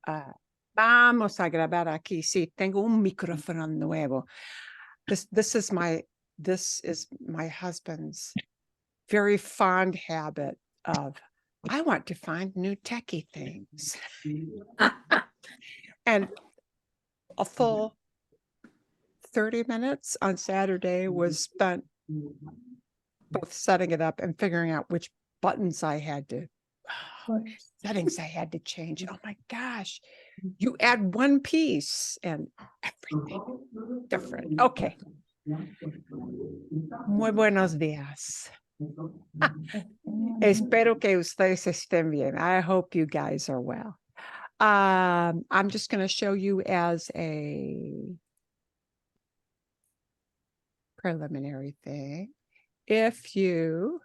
Vamos a grabar aquí. Sí, tengo un micrófono nuevo. This is my husband's very fond habit of, I want to find new techie things. And a full 30 minutes on Saturday was spent both setting it up and figuring out which buttons I had to, settings I had to change. Oh my gosh. You add one piece and everything different. Okay. Muy buenos días. Espero que ustedes estén bien. I hope you guys are well. I'm just going to show you as a preliminary thing. If you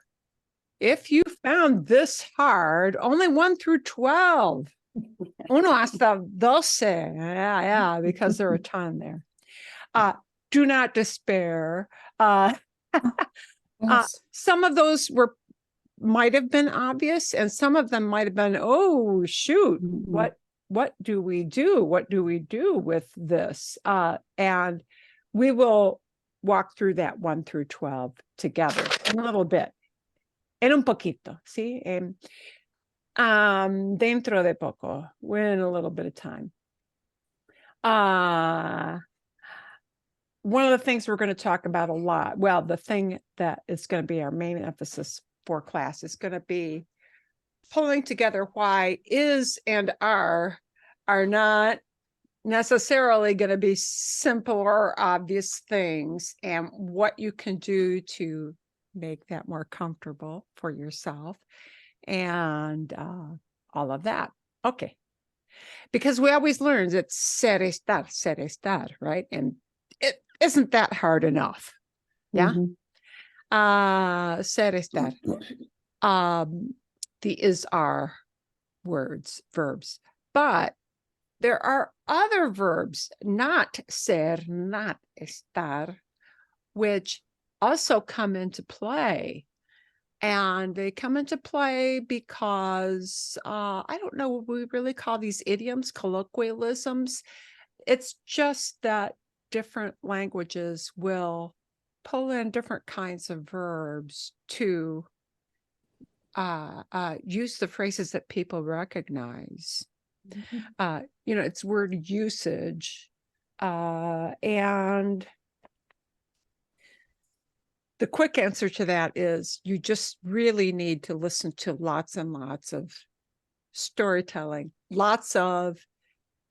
found this hard, only 1 through 12. Uno hasta 12. Yeah, because there are a ton there. Do not despair. Some of those might have been obvious, and some of them might have been, oh shoot, what do we do? What do we do with this? And we will walk through that 1 through 12 together in a little bit. En un poquito, ¿sí? Dentro de poco. We're in a little bit of time. One of the things we're going to talk about a lot, well, the thing that is going to be our main emphasis for class is going to be pulling together why is and are not necessarily going to be simple or obvious things, and what you can do to make that more comfortable for yourself, and all of that. Okay. Because we always learn it's ser estar, right? And it isn't that hard enough. Yeah. Ser estar. The is are words, verbs, but there are other verbs, not ser, not estar, which also come into play. And they come into play because I don't know what we really call these idioms, colloquialisms. It's just that different languages will pull in different kinds of verbs to use the phrases that people recognize. It's word usage. And the quick answer to that is you just really need to listen to lots and lots of storytelling, lots of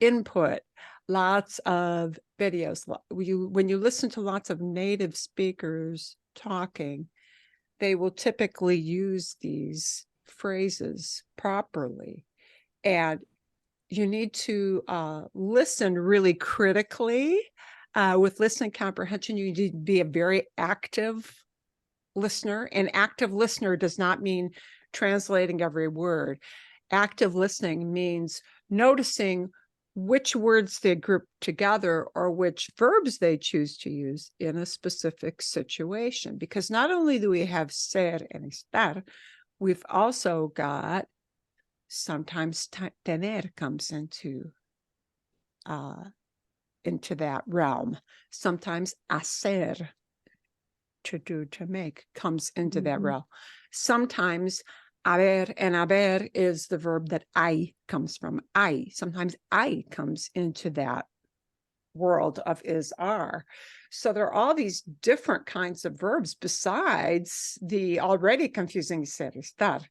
input, lots of videos. When you listen to lots of native speakers talking, they will typically use these phrases properly. And you need to listen really critically. With listening comprehension, you need to be a very active listener. And active listener does not mean translating every word. Active listening means noticing which words they group together or which verbs they choose to use in a specific situation. Because not only do we have ser and estar, we've also got sometimes tener comes into that realm. Sometimes hacer, to do, to make, comes into that realm. Sometimes haber, and haber is the verb that I comes from. Sometimes I comes into that world of is, are. So there are all these different kinds of verbs besides the already confusing ser, estar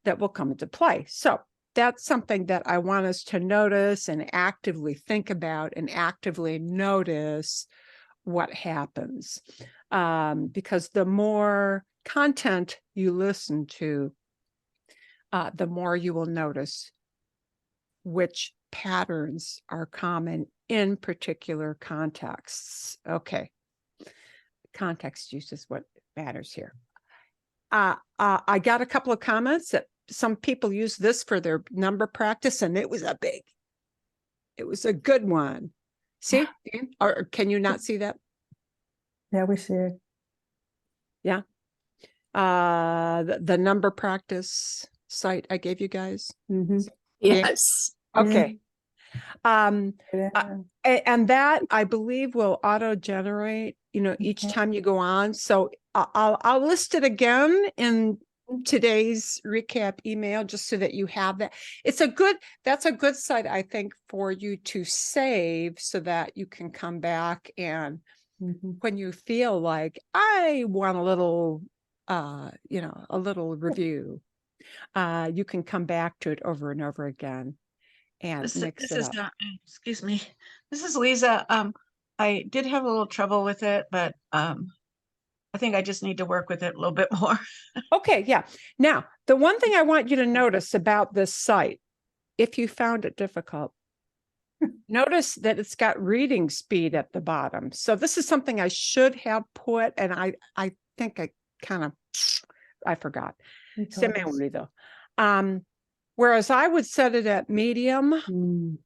that will come into play. So that's something that I want us to notice and actively think about and actively notice what happens. Because the more content you listen to, the more you will notice which patterns are common in particular contexts. Okay. Context use is what matters here. I got a couple of comments that some people use this for their number practice, and it was a good one. See, or can you not see that? Yeah, we see it. Yeah. The number practice site I gave you guys. Yes. Okay. Yeah. And that I believe will auto generate, each Okay. time you go on. So I'll list it again in today's recap email, just so that you have that. That's a good site, I think, for you to save so that you can come back and when you feel like I want a little, a little review, you can come back to it over and over again and mix This it is up. excuse me. This is Lisa. I did have a little trouble with it, but I think I just need to work with it a little bit more. Okay, yeah. Now, the one thing I want you to notice about this site, if you found it difficult, notice that it's got reading speed at the bottom. So this is something I should have put, and I think I forgot. Se me olvidó. Whereas I would set it at medium,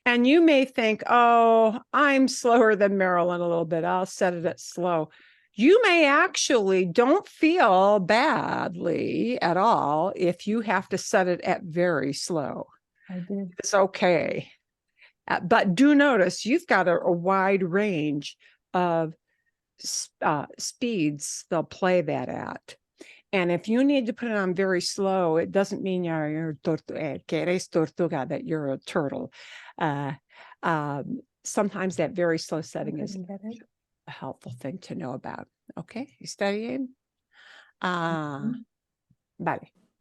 and you may think, oh, I'm slower than Marilyn a little bit. I'll set it at slow. You may actually don't feel badly at all if you have to set it at very slow. I did. It's okay. But do notice you've got a wide range of speeds they'll play that at. And if you need to put it on very slow, it doesn't mean you're que eres tortuga, that you're a turtle. Sometimes that very slow setting is a helpful thing to know about. Okay, ¿está bien? Vale.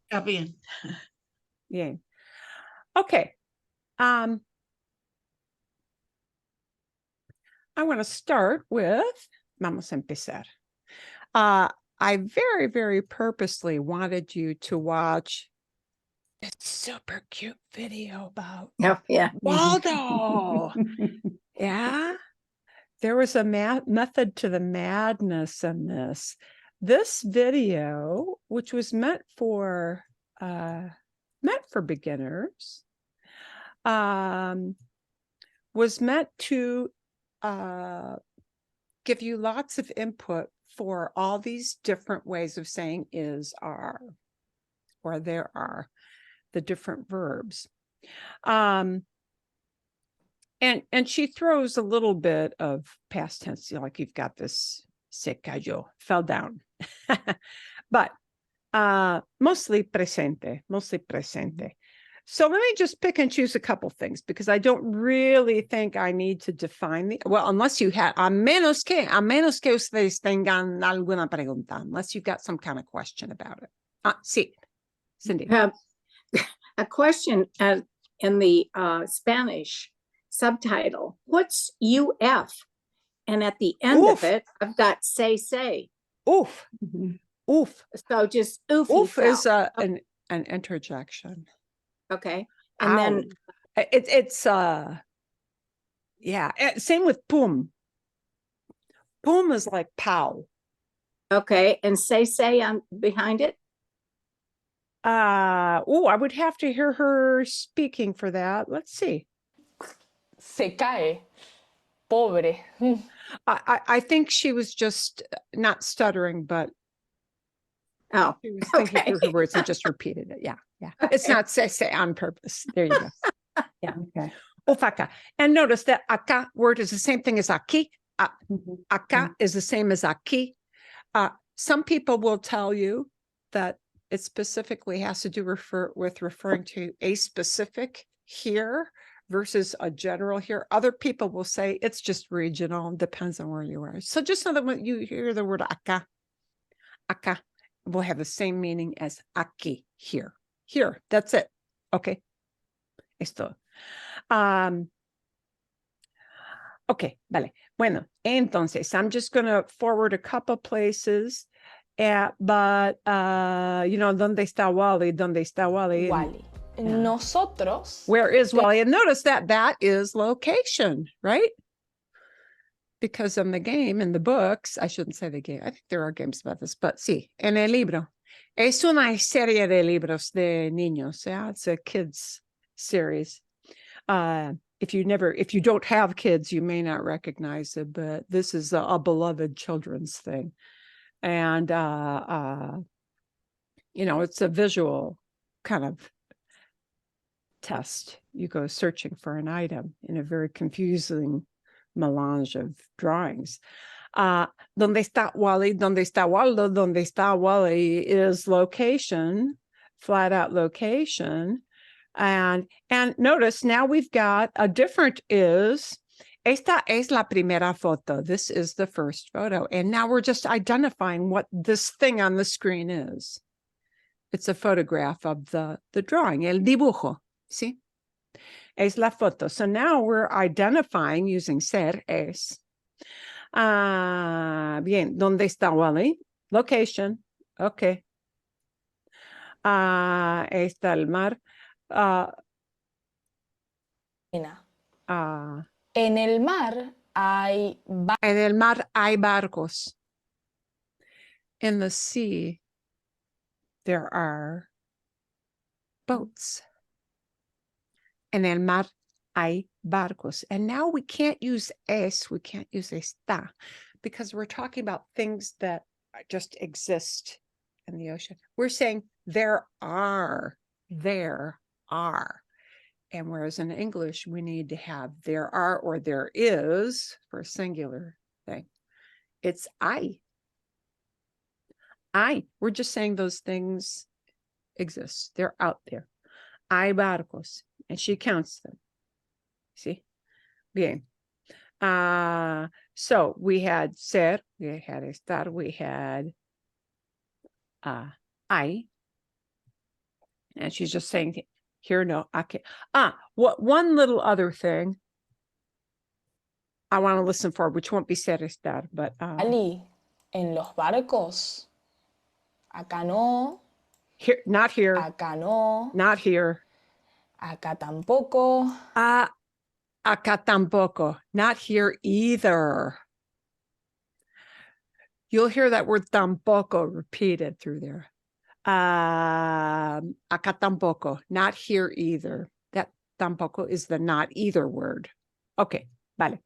Está bien. Bien. Okay. I want to start with, vamos a empezar. I very, very purposely wanted you to watch this super cute video about Oh, yeah. Waldo. Yeah. There was a method to the madness in this. This video, which was meant for beginners, was meant to give you lots of input for all these different ways of saying is, are, or there are, the different verbs. And she throws a little bit of past tense, like you've got this se cayó, fell down. But mostly presente. So let me just pick and choose a couple things, because I don't really think I need to define unless you have, a menos que ustedes tengan alguna pregunta, unless you've got some kind of question about it. Sí, Cindy. A question in the Spanish subtitle. What's UF? And at the end Oof. of it, I've got say. Oof. Oof. So just oof. Oof is an interjection. Okay. And then it's yeah, same with pum. Pum is like pow. okay, and say on behind it. I would have to hear her speaking for that. Let's see. Se cae. Pobre. I think she was just not stuttering, but Oh, she was thinking okay. through her words and just repeated it. Yeah. Okay. It's not say on purpose. There you go. Yeah. Okay. Ofaca. And notice that acá word is the same thing as aquí. Acá is the same as aquí. Some people will tell you that it specifically has to do with referring to a specific here versus a general here. Other people will say it's just regional, depends on where you are. So just know that when you hear the word acá will have the same meaning as aquí, here. Here, that's it. Okay. Esto. Okay, vale. Bueno, entonces, I'm just going to forward a couple places. But, ¿dónde está Wally? ¿Dónde está Wally? Wally. Nosotros. Where is Wally? And notice that is location, right? Because in the game, in the books, I shouldn't say the game. I think there are games about this, but sí, en el libro. Es una serie de libros de niños. Yeah, it's a kids series. If you don't have kids, you may not recognize it, but this is a beloved children's thing. And, it's a visual kind of test. You go searching for an item in a very confusing melange of drawings. Donde está Wally? Donde está Waldo? Donde está Wally is location, flat out location. And notice now we've got a different is. Esta es la primera foto. This is the first photo. And now we're just identifying what this thing on the screen is. It's a photograph of the drawing, el dibujo, ¿sí? Es la foto. So now we're identifying using ser, es. Bien, ¿dónde está Wally? Location, okay. Está el mar. En el mar hay En el mar hay barcos. In the sea, there are boats. En el mar hay barcos. And now we can't use es, we can't use está, because we're talking about things that just exist in the ocean. We're saying there are. And whereas in English, we need to have there are or there is for a singular thing. It's I. We're just saying those things exist. They're out there. Hay barcos. And she counts them. See? Bien. So we had ser, we had estar, we had I. And she's just saying here, no, okay. What one little other thing I want to listen for, which won't be ser, estar, but Wally en los barcos. Acá no, here, not here, acá no, not here. acá tampoco. Acá tampoco, not here either. You'll hear that word tampoco repeated through there. Acá tampoco, not here either. That tampoco is the not either word. Okay, vale.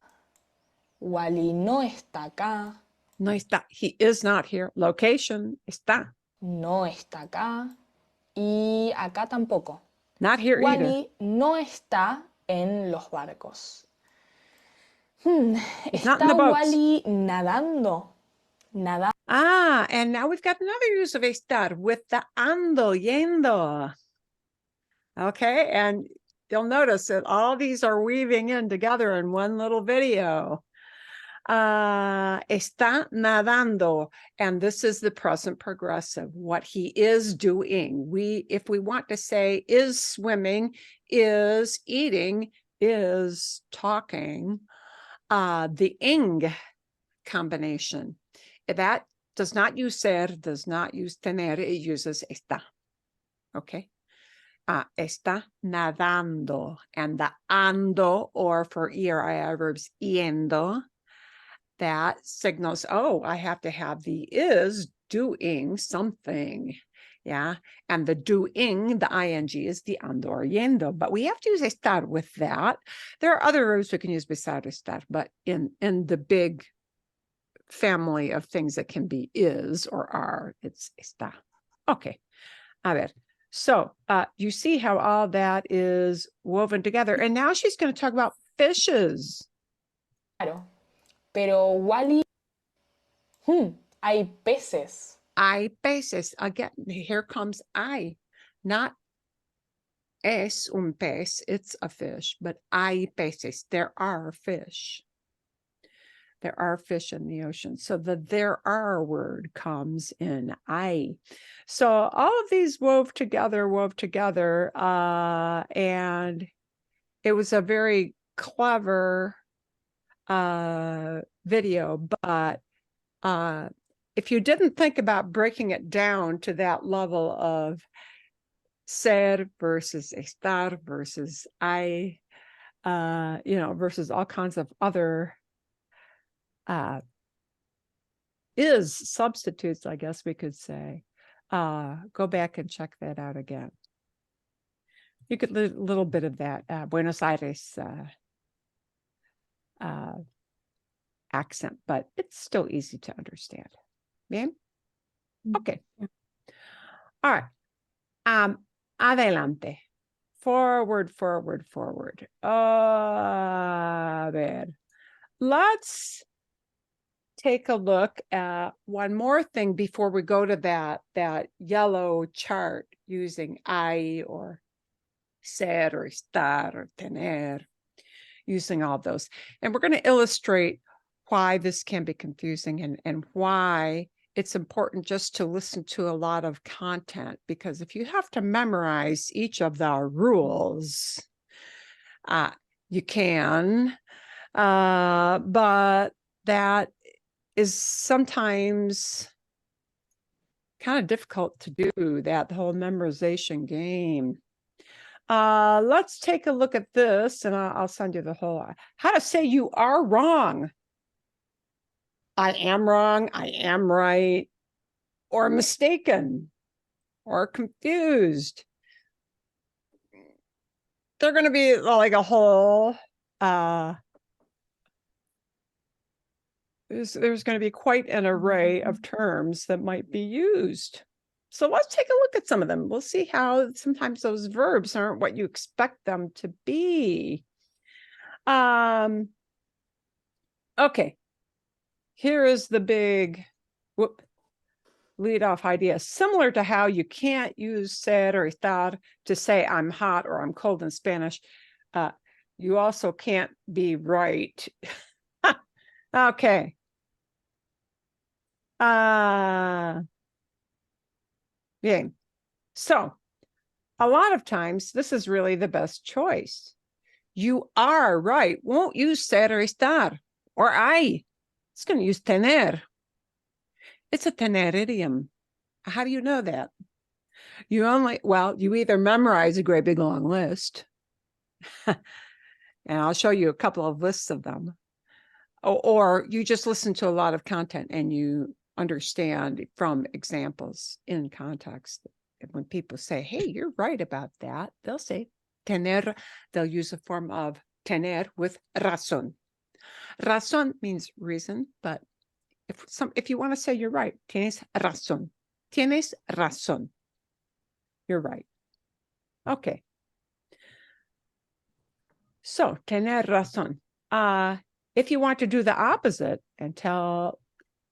Wally no está acá, No está, he is not here. Location, está. no está acá y acá tampoco. Not here either. Wally no está en los barcos. He's not Está in the boats. Wally nadando. Nadando. And now we've got another use of estar with the ando, yendo. Okay, and you'll notice that all these are weaving in together in one little video. Está nadando, and this is the present progressive, what he is doing. If we want to say is swimming, is eating, is talking, the ing combination, that does not use ser, does not use tener, it uses está. Okay. Está nadando, and the ando, or for ERI verbs, yendo, that signals, oh, I have to have the is doing something. Yeah. And the doing, the ing is the ando or yendo, but we have to use estar with that. There are other verbs we can use beside estar, but in the big family of things that can be is or are, it's está. Okay. A ver. So you see how all that is woven together. And now she's going to talk about fishes. Claro. Pero Wally, hay peces. Hay peces. Again, here comes I. Not es un pez, it's a fish, but hay peces. There are fish. There are fish in the ocean. So the there are word comes in I. So all of these wove together, and it was a very clever video, but if you didn't think about breaking it down to that level of ser versus estar versus I, versus all kinds of other is substitutes, I guess we could say, go back and check that out again. You could a little bit of that Buenos Aires accent, but it's still easy to understand. Bien? Okay. All right. Adelante. Forward, forward, forward. A ver. Let's take a look at one more thing before we go to that yellow chart using I or ser or estar or tener, using all those. And we're going to illustrate why this can be confusing and why it's important just to listen to a lot of content, because if you have to memorize each of the rules, you can, but that is sometimes kind of difficult to do, that whole memorization game. Let's take a look at this, and I'll send you the whole, how to say you are wrong. I am wrong, I am right, or mistaken, or confused. They're going to be like a whole, there's going to be quite an array of terms that might be used. So let's take a look at some of them. We'll see how sometimes those verbs aren't what you expect them to be. Okay. Here is the big lead off idea. Similar to how you can't use ser or estar to say I'm hot or I'm cold in Spanish, you also can't be right. Okay. Yeah. So a lot of times this is really the best choice. You are right. Won't use ser or estar or I. It's going to use tener. It's a tener idiom. How do you know that? You either memorize a great big long list, and I'll show you a couple of lists of them, or you just listen to a lot of content and you understand from examples in context. When people say, hey, you're right about that, they'll say tener. They'll use a form of tener with razón. Razón means reason, but if you want to say you're right, tienes razón. Tienes razón. You're right. Okay. So, tener razón. If you want to do the opposite and tell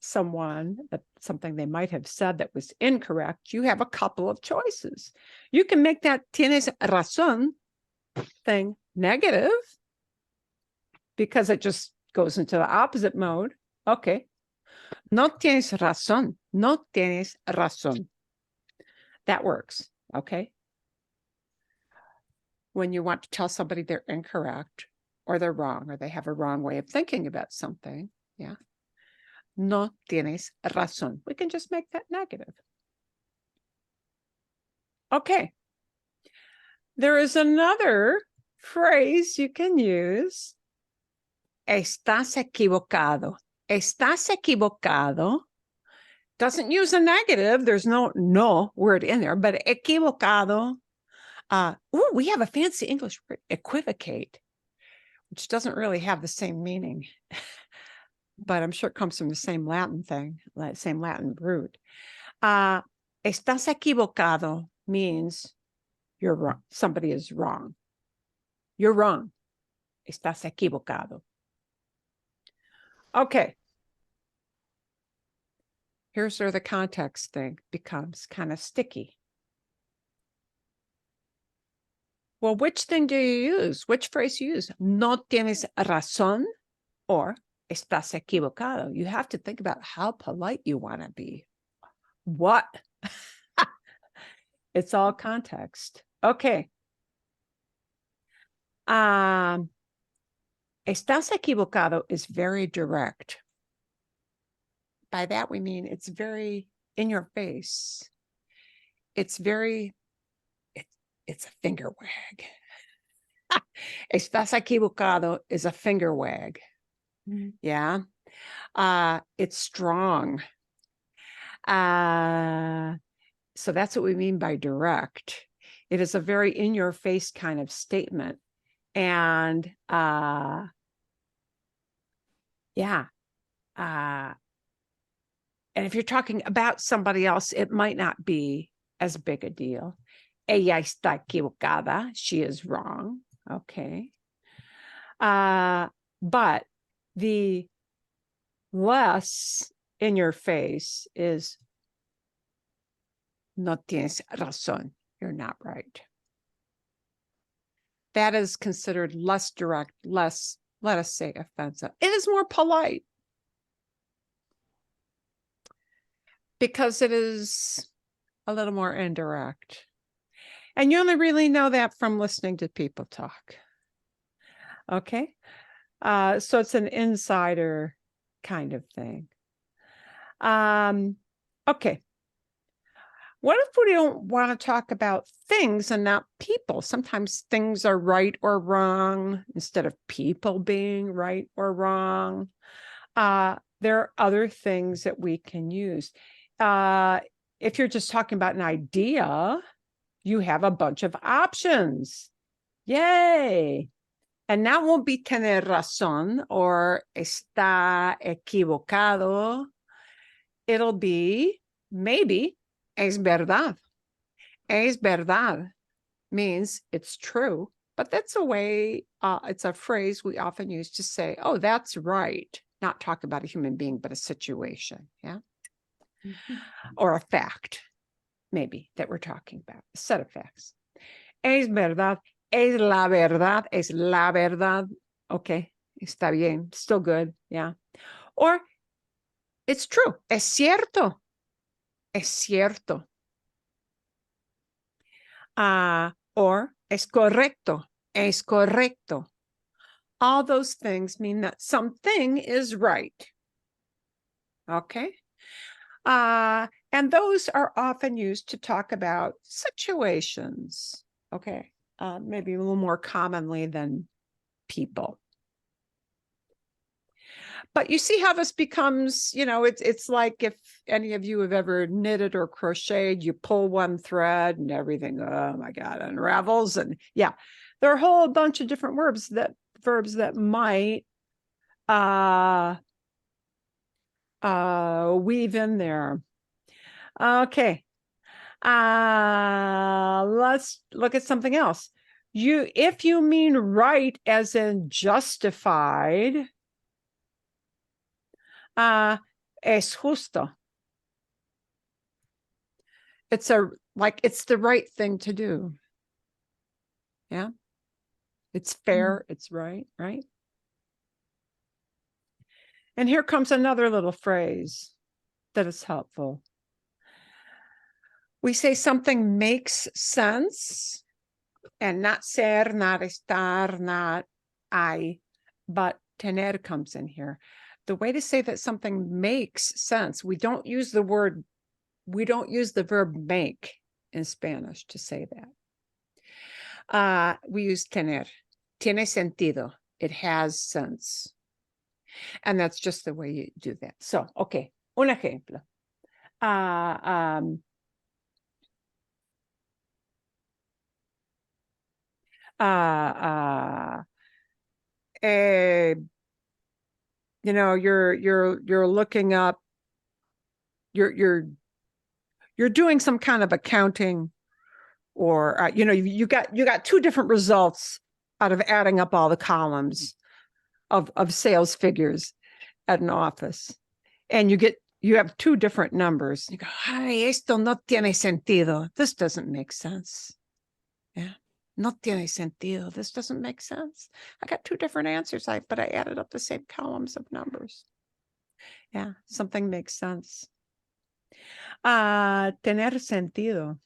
someone that something they might have said that was incorrect, you have a couple of choices. You can make that tienes razón thing negative because it just goes into the opposite mode. Okay. No tienes razón. No tienes razón. That works. Okay. When you want to tell somebody they're incorrect or they're wrong or they have a wrong way of thinking about something. Yeah. No tienes razón. We can just make that negative. Okay. There is another phrase you can use. Estás equivocado. Estás equivocado doesn't use a negative. There's no word in there, but equivocado. We have a fancy English word, equivocate, which doesn't really have the same meaning, but I'm sure it comes from the same Latin thing, same Latin root. Estás equivocado means you're wrong. Somebody is wrong. You're wrong. Estás equivocado. Okay. Here's where the context thing becomes kind of sticky. Well, which thing do you use? Which phrase you use? No tienes razón or estás equivocado. You have to think about how polite you want to be. What? It's all context. Okay. Estás equivocado is very direct. By that we mean it's very in your face. It's very, it's a finger wag. Estás equivocado is a finger wag. Mm-hmm. Yeah. It's strong. So that's what we mean by direct. It is a very in your face kind of statement. And and if you're talking about somebody else, it might not be as big a deal. Ella está equivocada. She is wrong. Okay. But the less in your face is no tienes razón. You're not right. That is considered less direct, less, let us say, offensive. It is more polite because it is a little more indirect. And you only really know that from listening to people talk. Okay. So it's an insider kind of thing. Okay. What if we don't want to talk about things and not people? Sometimes things are right or wrong instead of people being right or wrong. There are other things that we can use. If you're just talking about an idea, you have a bunch of options. Yay. And that won't be tener razón or está equivocado. It'll be maybe es verdad. Es verdad means it's true, but that's a way, it's a phrase we often use to say, oh, that's right. Not talk about a human being, but a situation, yeah? Or a fact, maybe, that we're talking about, a set of facts. Es verdad. Es la verdad. Es la verdad. Okay, está bien. Still good, yeah. Or it's true. Es cierto. Es cierto. Or es correcto. Es correcto. All those things mean that something is right. Okay. And those are often used to talk about situations. Okay. Maybe a little more commonly than people. But you see how this becomes, it's like if any of you have ever knitted or crocheted, you pull one thread and everything, oh my God, unravels. And yeah, there are a whole bunch of different verbs that might weave in there. Okay. Let's look at something else. If you mean right as in justified, es justo. It's it's the right thing to do. Yeah. It's fair. It's right. Right. And here comes another little phrase that is helpful. We say something makes sense, and not ser, not estar, not hay, but tener comes in here. The way to say that something makes sense, we don't use the verb make in Spanish to say that. We use tener. Tiene sentido. It has sense. And that's just the way you do that. So, okay, un ejemplo. You're looking up, you're doing some kind of accounting, or you got two different results out of adding up all the columns of sales figures at an office, and you have two different numbers. You go, ay, esto no tiene sentido. This doesn't make sense. Yeah. No tiene sentido. This doesn't make sense. I got two different answers, but I added up the same columns of numbers. Yeah, something makes sense. Tener sentido.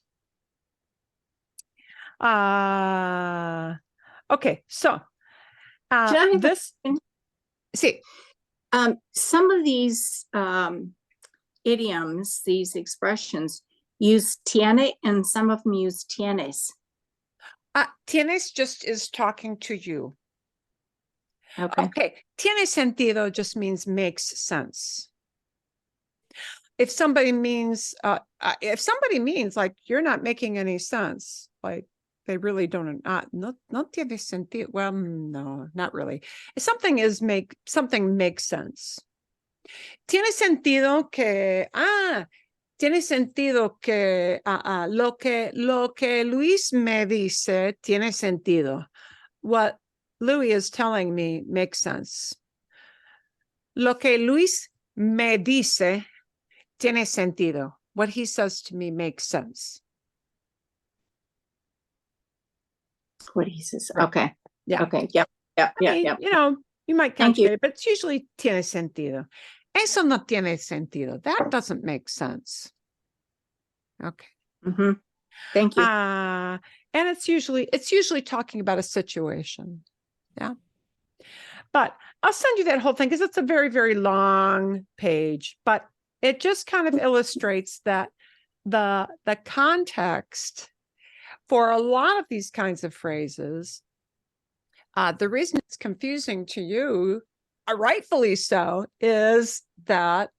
Okay, so Can I have this. See, some of these idioms, these expressions, use tiene, and some of them use tienes. Tienes just is talking to you. Okay. Tiene sentido just means makes sense. If somebody means like you're not making any sense, like they really don't, no tiene sentido. Well, no, not really. Something makes sense. Tiene sentido que, tiene sentido que lo que Luis me dice tiene sentido. What Louis is telling me makes sense. Lo que Luis me dice tiene sentido. What he says to me makes sense. What he says. Right. Okay. Yeah. Okay. Yep. Yep. I Yep. mean, Yep. you know, you might Thank you. conjugate it, but it's usually tiene sentido. Eso no tiene sentido. That doesn't make sense. Okay. Mhm. Thank you. And it's usually talking about a situation. Yeah. But I'll send you that whole thing because it's a very, very long page, but it just kind of illustrates that the context for a lot of these kinds of phrases, the reason it's confusing to you, rightfully so, is that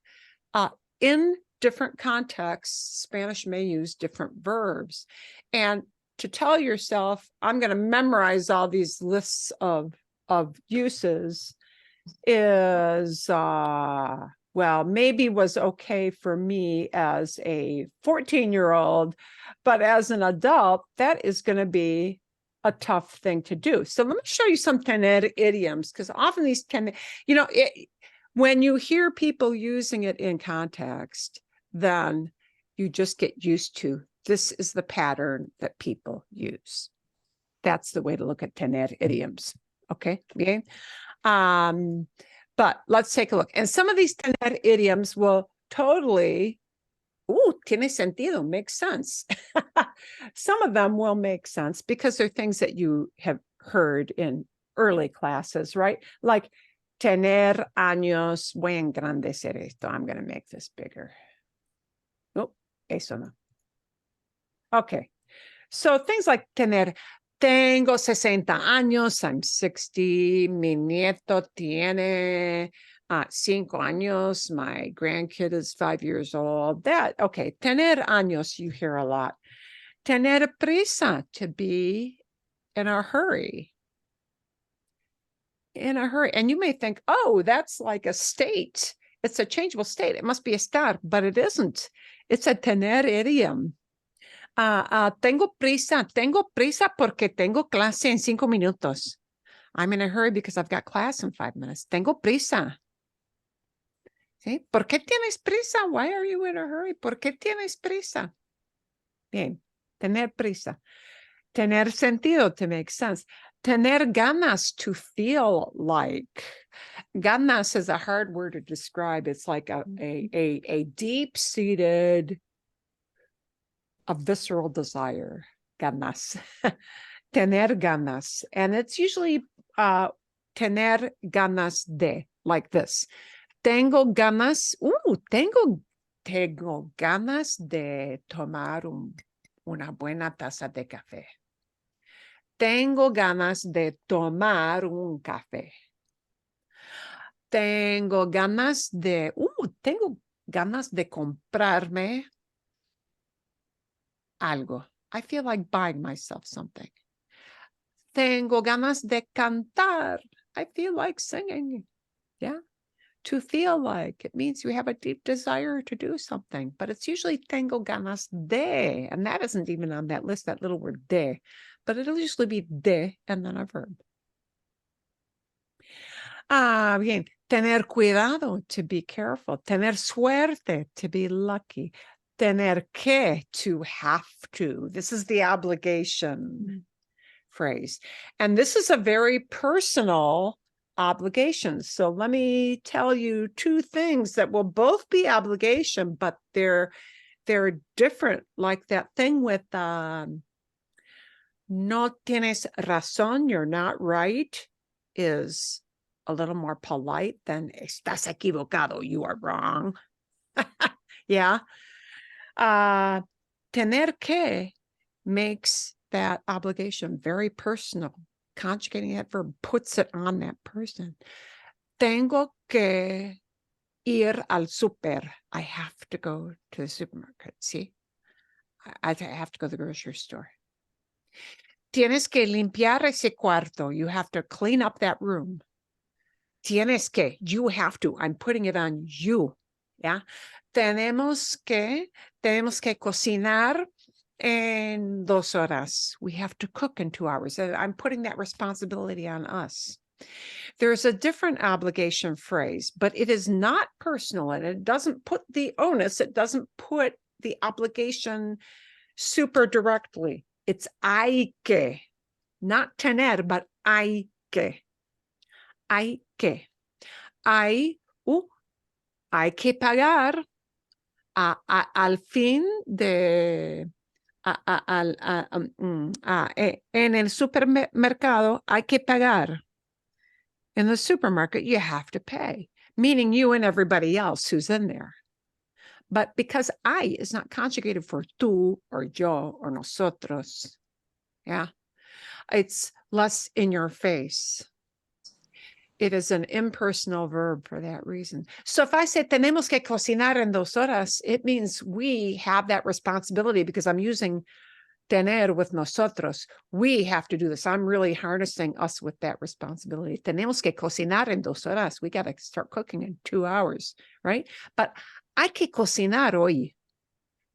in different contexts, Spanish may use different verbs. And to tell yourself, I'm going to memorize all these lists of uses is, well, maybe was okay for me as a 14-year-old, but as an adult, that is going to be a tough thing to do. So let me show you some tener idioms, because often these when you hear people using it in context, then you just get used to this is the pattern that people use. That's the way to look at tener idioms. Okay. But let's take a look. And some of these tener idioms will totally, tiene sentido, makes sense. Some of them will make sense because they're things that you have heard in early classes, right? Like tener años, voy a engrandecer esto. I'm going to make this bigger. Nope, eso no. Okay. So things like tener, tengo 60 años, I'm 60, mi nieto tiene 5 años, my grandkid is 5 years old. Okay, tener años, you hear a lot. Tener prisa, to be in a hurry. In a hurry. And you may think, oh, that's like a state. It's a changeable state. It must be estar, but it isn't. It's a tener idiom. Tengo prisa porque tengo clase en 5 minutos. I'm in a hurry because I've got class in 5 minutes. Tengo prisa. ¿Sí? ¿Por qué tienes prisa? Why are you in a hurry? ¿Por qué tienes prisa? Bien, tener prisa. Tener sentido, to make sense. Tener ganas, to feel like. Ganas is a hard word to describe. It's like a deep-seated, a visceral desire. Ganas. Tener ganas. And it's usually tener ganas de, like this. Tengo ganas, tengo ganas de tomar una buena taza de café. Tengo ganas de tomar un café. Tengo ganas de comprarme algo. I feel like buying myself something. Tengo ganas de cantar. I feel like singing. Yeah. To feel like, it means you have a deep desire to do something, but it's usually tengo ganas de, and that isn't even on that list, that little word de, but it'll usually be de and then a verb. Bien, tener cuidado, to be careful. Tener suerte, to be lucky. Tener que, to have to. This is the obligation phrase. And this is a very personal obligation. So let me tell you 2 things that will both be obligation, but they're different. Like that thing with no tienes razón, you're not right, is a little more polite than estás equivocado, you are wrong. Yeah. Tener que makes that obligation very personal. Conjugating that verb puts it on that person. Tengo que ir al súper. I have to go to the supermarket. See, I have to go to the grocery store. Tienes que limpiar ese cuarto. You have to clean up that room. Tienes que, you have to. I'm putting it on you. Yeah. tenemos que cocinar en 2 horas. We have to cook in 2 hours. And I'm putting that responsibility on us. There's a different obligation phrase, but it is not personal and it doesn't put the onus, it doesn't put the obligation super directly. It's hay que, not tener, but hay que. Hay que. Hay que pagar al fin de en el supermercado hay que pagar. In the supermarket, you have to pay, meaning you and everybody else who's in there. But because I is not conjugated for tú or yo or nosotros, yeah, it's less in your face. It is an impersonal verb for that reason. So if I say tenemos que cocinar en 2 horas, it means we have that responsibility because I'm using tener with nosotros. We have to do this. I'm really harnessing us with that responsibility. Tenemos que cocinar en 2 horas. We got to start cooking in 2 hours, right? But hay que cocinar hoy.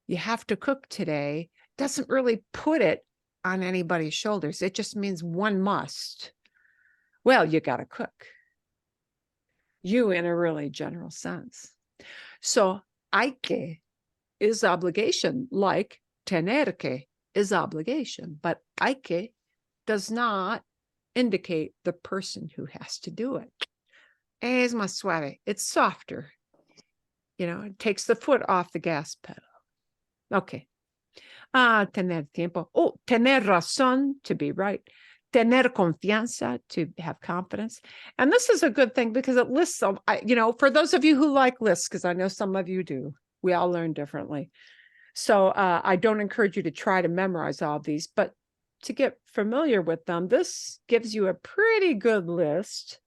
You have to cook today. Doesn't really put it on anybody's shoulders. It just means one must. Well, you got to cook. You in a really general sense. So hay que is obligation, like tener que is obligation, but hay que does not indicate the person who has to do it. Es más suave. It's softer. You know, it takes the foot off the gas pedal. Okay. Tener tiempo. Oh, tener razón, to be right. Tener confianza, to have confidence. And this is a good thing because it lists, for those of you who like lists, because I know some of you do, we all learn differently. So I don't encourage you to try to memorize all of these, but to get familiar with them, this gives you a pretty good list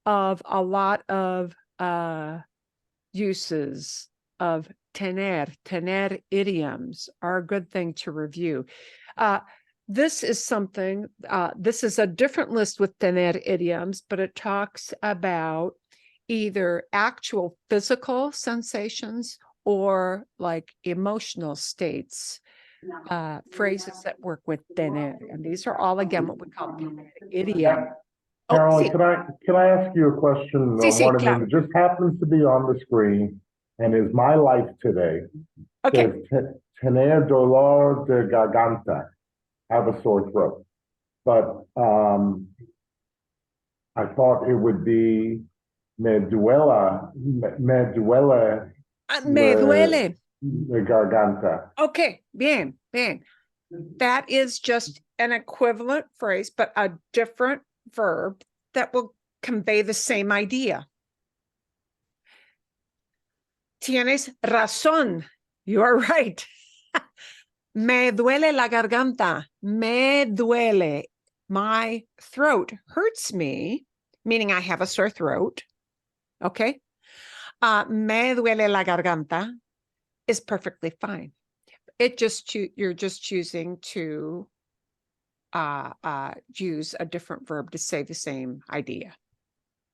of a lot of uses of tener idioms are a good thing to review. This is something, this is a different list with tener idioms, but it talks about either actual physical sensations or like emotional states, phrases that work with tener. And these are all, again, what we call tener idiom. Carolyn, Sí. can I ask you a question? Sí, One of claro. them that just happens to be on the screen and is my life today. Okay. Says, tener dolor de garganta. Have a sore throat. But I thought it would be me duele Me duele. de garganta. Okay, bien. That is just an equivalent phrase, but a different verb that will convey the same idea. Tienes razón. You are right. Me duele la garganta. Me duele. My throat hurts me, meaning I have a sore throat. Okay. Me duele la garganta is perfectly fine. You're just choosing to use a different verb to say the same idea.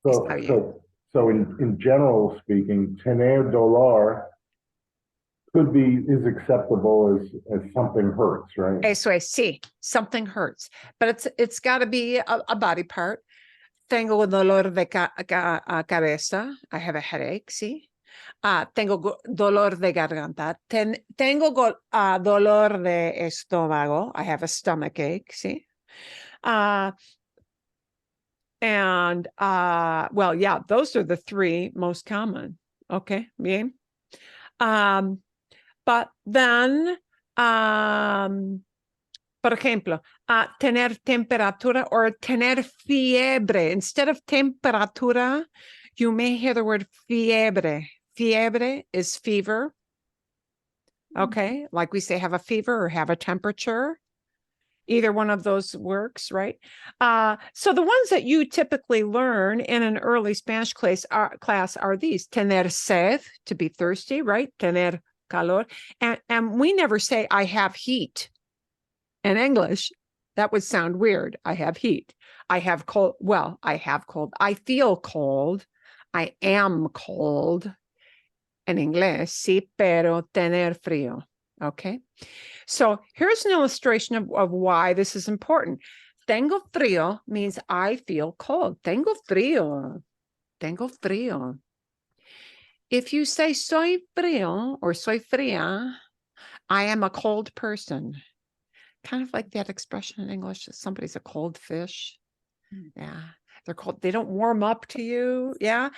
So in general speaking, tener dolor is acceptable as something hurts, right? Eso es, sí, something hurts, but it's got to be a body part. Tengo dolor de cabeza. I have a headache, sí. Tengo dolor de garganta. Tengo dolor de estómago. I have a stomach ache, sí. Well, yeah, those are the 3 most common. Okay, bien. But then, por ejemplo, tener temperatura or tener fiebre. Instead of temperatura, you may hear the word fiebre. Fiebre is fever. Okay, like we say have a fever or have a temperature. Either one of those works, right? So the ones that you typically learn in an early Spanish class are these. Tener sed, to be thirsty, right? Tener calor. And we never say, I have heat. In English, that would sound weird. I have heat. I have cold. Well, I have cold. I feel cold. I am cold. En inglés, sí, pero tener frío. Okay. So here's an illustration of why this is important. Tengo frío means I feel cold. Tengo frío. Tengo frío. If you say soy frío or soy fría, I am a cold person. Kind of like that expression in English, somebody's a cold fish. Yeah, they're cold. They don't warm up to you. Yeah.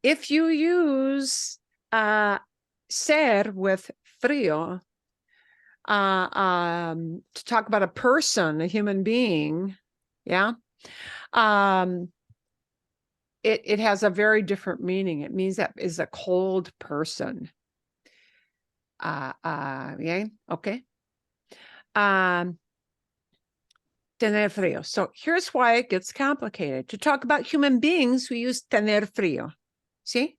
If you use ser with frío to talk about a person, a human being, yeah, it has a very different meaning. It means that is a cold person. Yeah, okay. Tener frío. So here's why it gets complicated. To talk about human beings, we use tener frío. See?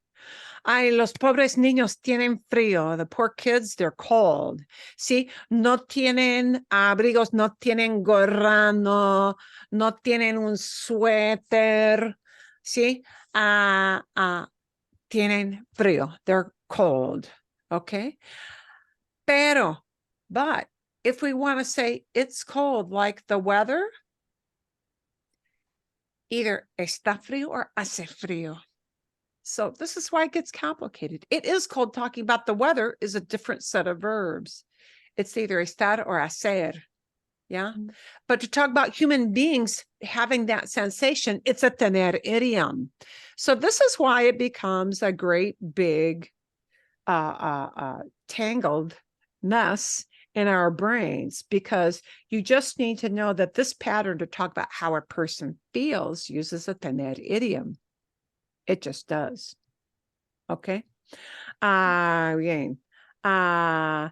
Ay, los pobres niños tienen frío. The poor kids, they're cold. See? No tienen abrigos, no tienen gorra, no tienen un suéter. See? Tienen frío. They're cold. Okay? But if we want to say it's cold, like the weather, either está frío or hace frío. So this is why it gets complicated. It is cold. Talking about the weather is a different set of verbs. It's either estar or hacer. Yeah. But to talk about human beings having that sensation, it's a tener idiom. So this is why it becomes a great big tangled mess in our brains, because you just need to know that this pattern to talk about how a person feels uses a tener idiom. It just does. Okay. Bien. And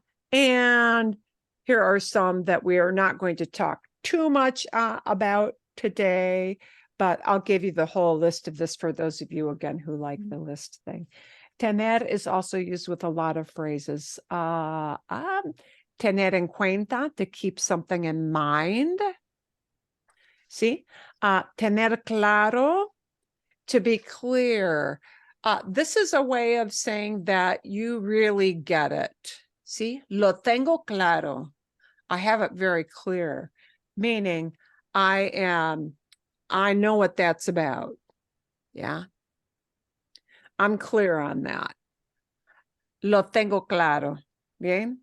here are some that we are not going to talk too much about today, but I'll give you the whole list of this for those of you, again, who like the list thing. Tener is also used with a lot of phrases. Tener en cuenta, to keep something in mind. See? Tener claro, to be clear. This is a way of saying that you really get it. See? Lo tengo claro. I have it very clear, meaning I know what that's about. Yeah. I'm clear on that. Lo tengo claro. Bien.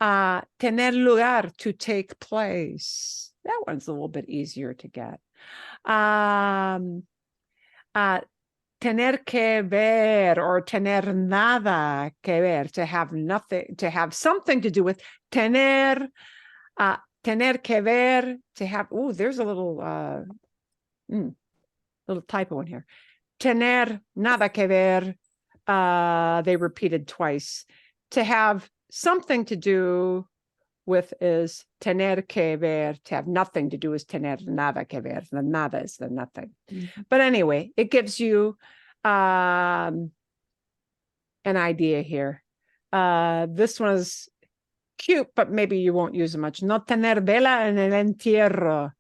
Tener lugar, to take place. That one's a little bit easier to get. Tener que ver or tener nada que ver, to have nothing, to have something to do with. Tener que ver, to have. Oh, there's a little typo in here. Tener nada que ver. They repeated twice. To have something to do with is tener que ver. To have nothing to do is tener nada que ver. The nada is the nothing. But anyway, it gives you an idea here. This one is cute, but maybe you won't use it much. No tener vela en el entierro.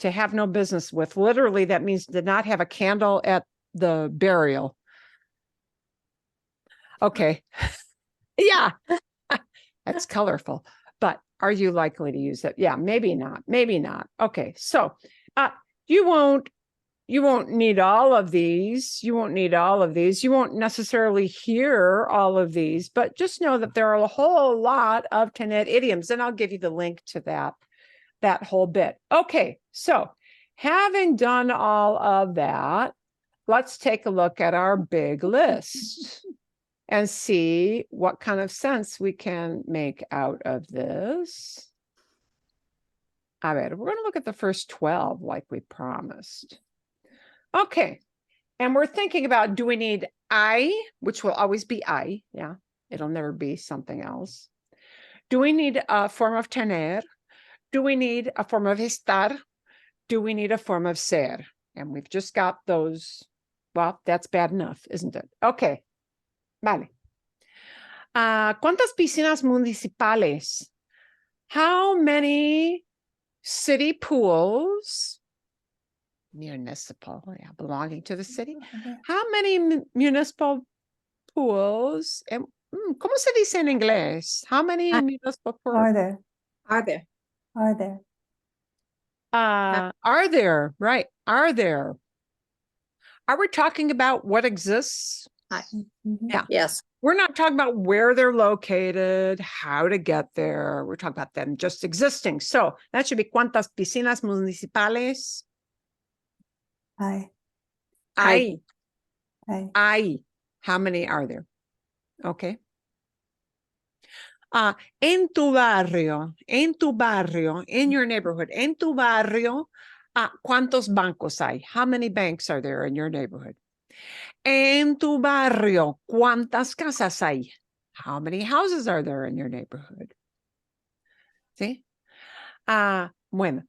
To have no business with. Literally, that means to not have a candle at the burial. Okay. Yeah. That's colorful. But are you likely to use it? Yeah, maybe not. Maybe not. Okay. So you won't need all of these. You won't need all of these. You won't necessarily hear all of these, but just know that there are a whole lot of tener idioms, and I'll give you the link to that whole bit. Okay. So having done all of that, let's take a look at our big list and see what kind of sense we can make out of this. A ver, we're going to look at the first 12 like we promised. Okay, and we're thinking about, do we need I, which will always be I, yeah, it'll never be something else. Do we need a form of tener? Do we need a form of estar? Do we need a form of ser? And we've just got those. Well, that's bad enough, isn't it? Okay, vale. ¿Cuántas piscinas municipales? How many city pools, municipal, yeah, belonging to the city? How many municipal pools? And ¿Cómo se dice en inglés? How many Ah, municipal Are court? there? Are there? Are there? Are there, right? Are there? Are we talking about what exists? Mhm. Yeah. Yes. We're not talking about where they're located, how to get there. We're talking about them just existing. So that should be cuántas piscinas municipales Hay. hay. Hay. Hay. How many are there? Okay. En tu barrio, in your neighborhood, en tu barrio, ¿cuántos bancos hay? How many banks are there in your neighborhood? En tu barrio, ¿cuántas casas hay? How many houses are there in your neighborhood? See? Bueno,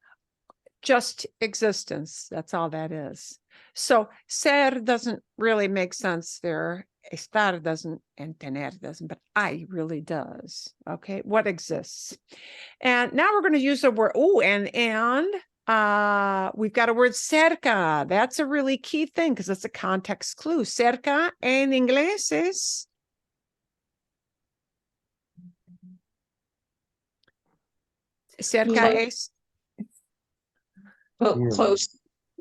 just existence. That's all that is. So ser doesn't really make sense there. Estar doesn't, and tener doesn't, but I really does. Okay, what exists? And now we're going to use the word, we've got a word cerca. That's a really key thing because it's a context clue. Cerca en inglés es cerca Close. es Yeah. Close.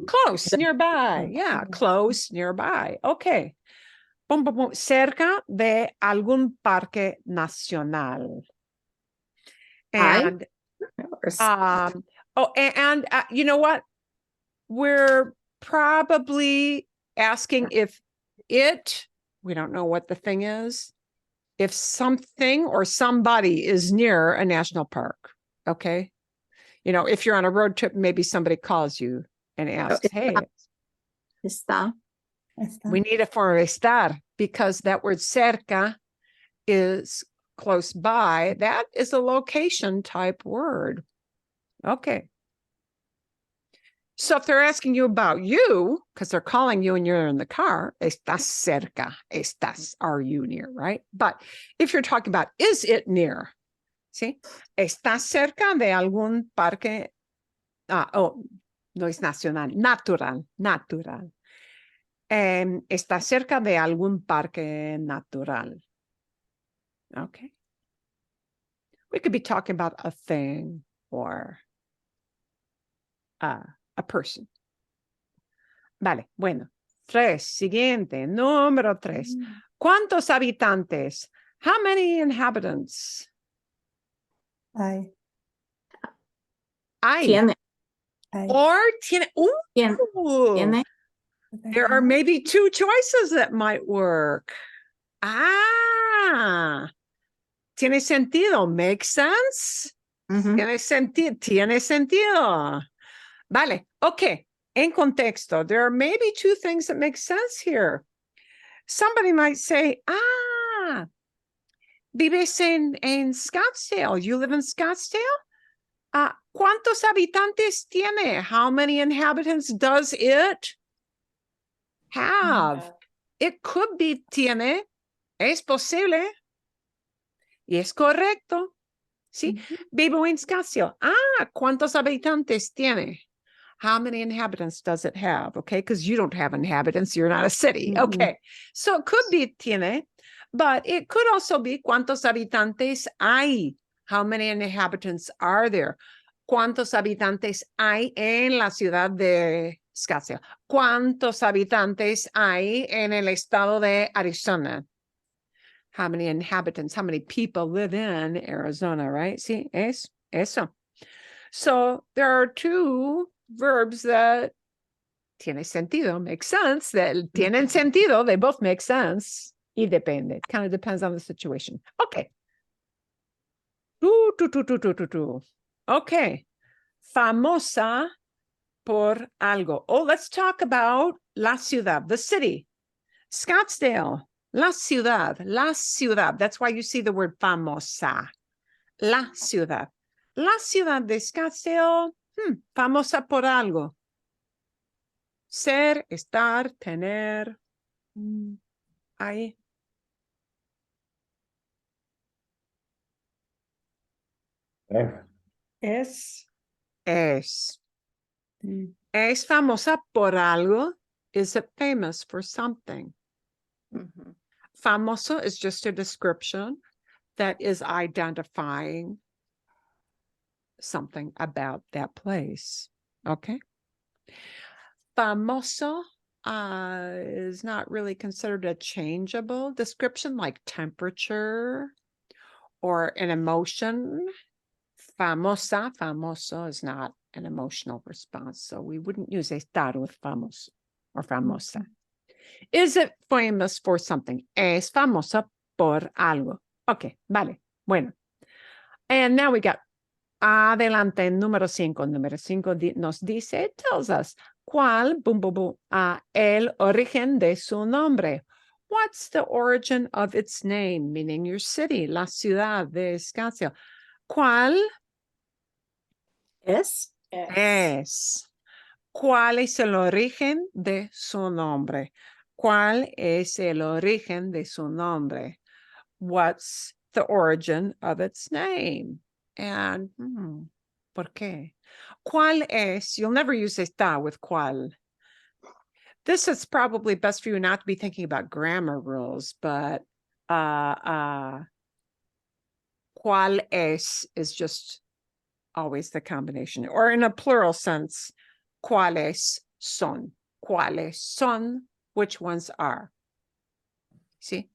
close, nearby. Yeah, close, nearby. Okay. Pum, pum, pum. Cerca de algún parque nacional. And you know what? We're probably asking if we don't know what the thing is, if something or somebody is near a national park. Okay. You know, if you're on a road trip, maybe somebody calls you and asks, hey, Está. Está. we need it for estar, because that word cerca is close by. That is a location type word. Okay. So if they're asking you about you, because they're calling you and you're in the car, estás cerca, estás, are you near, right? But if you're talking about, is it near? See, estás cerca de algún parque, no es nacional, natural. Está cerca de algún parque natural. Okay. We could be talking about a thing or a person. Vale, bueno. 3, siguiente, número 3. ¿Cuántos habitantes? How many inhabitants? Hay. Hay. Tiene. Hay. Or tiene. Tiene. Tiene. There are maybe 2 choices that might work. Tiene sentido. Makes sense? Mhm. Tiene sentido. Vale, okay. En contexto, there are maybe 2 things that make sense here. Somebody might say, vives en Scottsdale. You live in Scottsdale? ¿Cuántos habitantes tiene? How many inhabitants does it have? It could be tiene. Es posible. Y es correcto. ¿Sí? Vivo en Scottsdale. ¿Cuántos habitantes tiene? How many inhabitants does it have? Okay, because you don't have inhabitants. You're not a city. Okay, so it could be tiene, but it could also be cuántos habitantes hay. How many inhabitants are there? ¿Cuántos habitantes hay en la ciudad de Scottsdale? ¿Cuántos habitantes hay en el estado de Arizona? How many inhabitants, how many people live in Arizona, right? See, eso. So there are 2 verbs that tiene sentido, make sense, that tienen sentido, they both make sense. Y depende, it kind of depends on the situation. Okay. Okay. Famosa por algo. Oh, let's talk about la ciudad, the city. Scottsdale, la ciudad. That's why you see the word famosa. La ciudad. La ciudad de Scottsdale, famosa por algo. Ser, estar, tener. Ahí. Es. Es. Es famosa por algo. Is it famous for something? Mhm. Famoso is just a description that is identifying something about that place. Okay. Famoso is not really considered a changeable description like temperature or an emotion. Famoso is not an emotional response. So we wouldn't use estar with famoso or famosa. Is it famous for something? Es famosa por algo. Okay, vale. Bueno. And now we got adelante, número 5. Número 5 nos dice, tells us, ¿cuál, boom, boom, boom, el origen de su nombre? What's the origin of its name? Meaning your city, la ciudad de Escazio. ¿Cuál Es. es? ¿Cuál es el origen de su nombre? ¿Cuál es el origen de su nombre? What's the origin of its name? And, ¿por qué? ¿Cuál es? You'll never use está with cuál. This is probably best for you not to be thinking about grammar rules, but ¿cuál es just always the combination. Or in a plural sense, ¿cuáles son? ¿Cuáles son? Which ones are? See?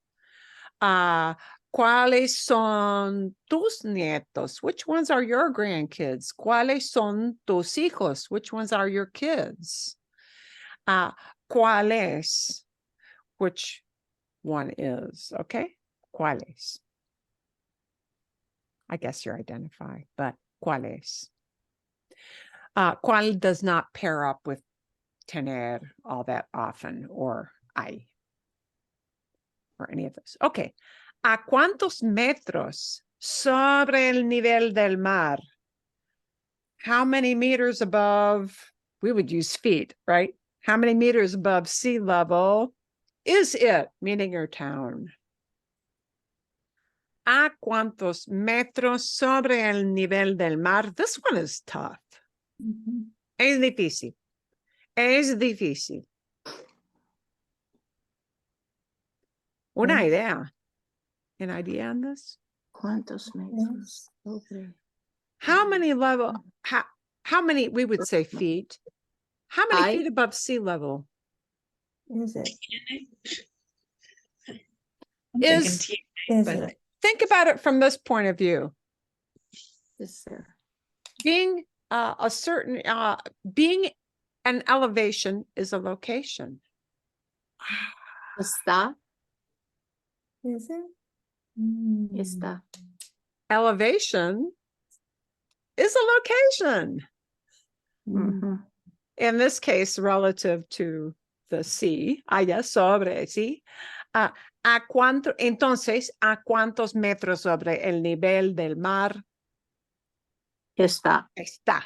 ¿Cuáles son tus nietos? Which ones are your grandkids? ¿Cuáles son tus hijos? Which ones are your kids? ¿Cuáles? Which one is? Okay? ¿Cuáles? I guess you're identified, but ¿cuáles? ¿Cuál does not pair up with tener all that often, or I, or any of those. Okay. ¿A cuántos metros sobre el nivel del mar? How many meters above, we would use feet, right? How many meters above sea level is it, meaning your town? ¿A cuántos metros sobre el nivel del mar? This one is tough. Es difícil. Es difícil. Una idea. An idea on this? ¿Cuántos metros sobre? How many level, how many, we would say feet. How many I- feet above sea level? Is it? I'm Is- thinking Is but- it? Think about it from this point of view. Is there? Being a certain, being an elevation is a location. Está. Is it? Está. Elevation is a location. Ujú. In this case, relative to the sea, allá sobre, ¿sí? ¿A cuánto, entonces, a cuántos metros sobre el nivel del mar Está. está?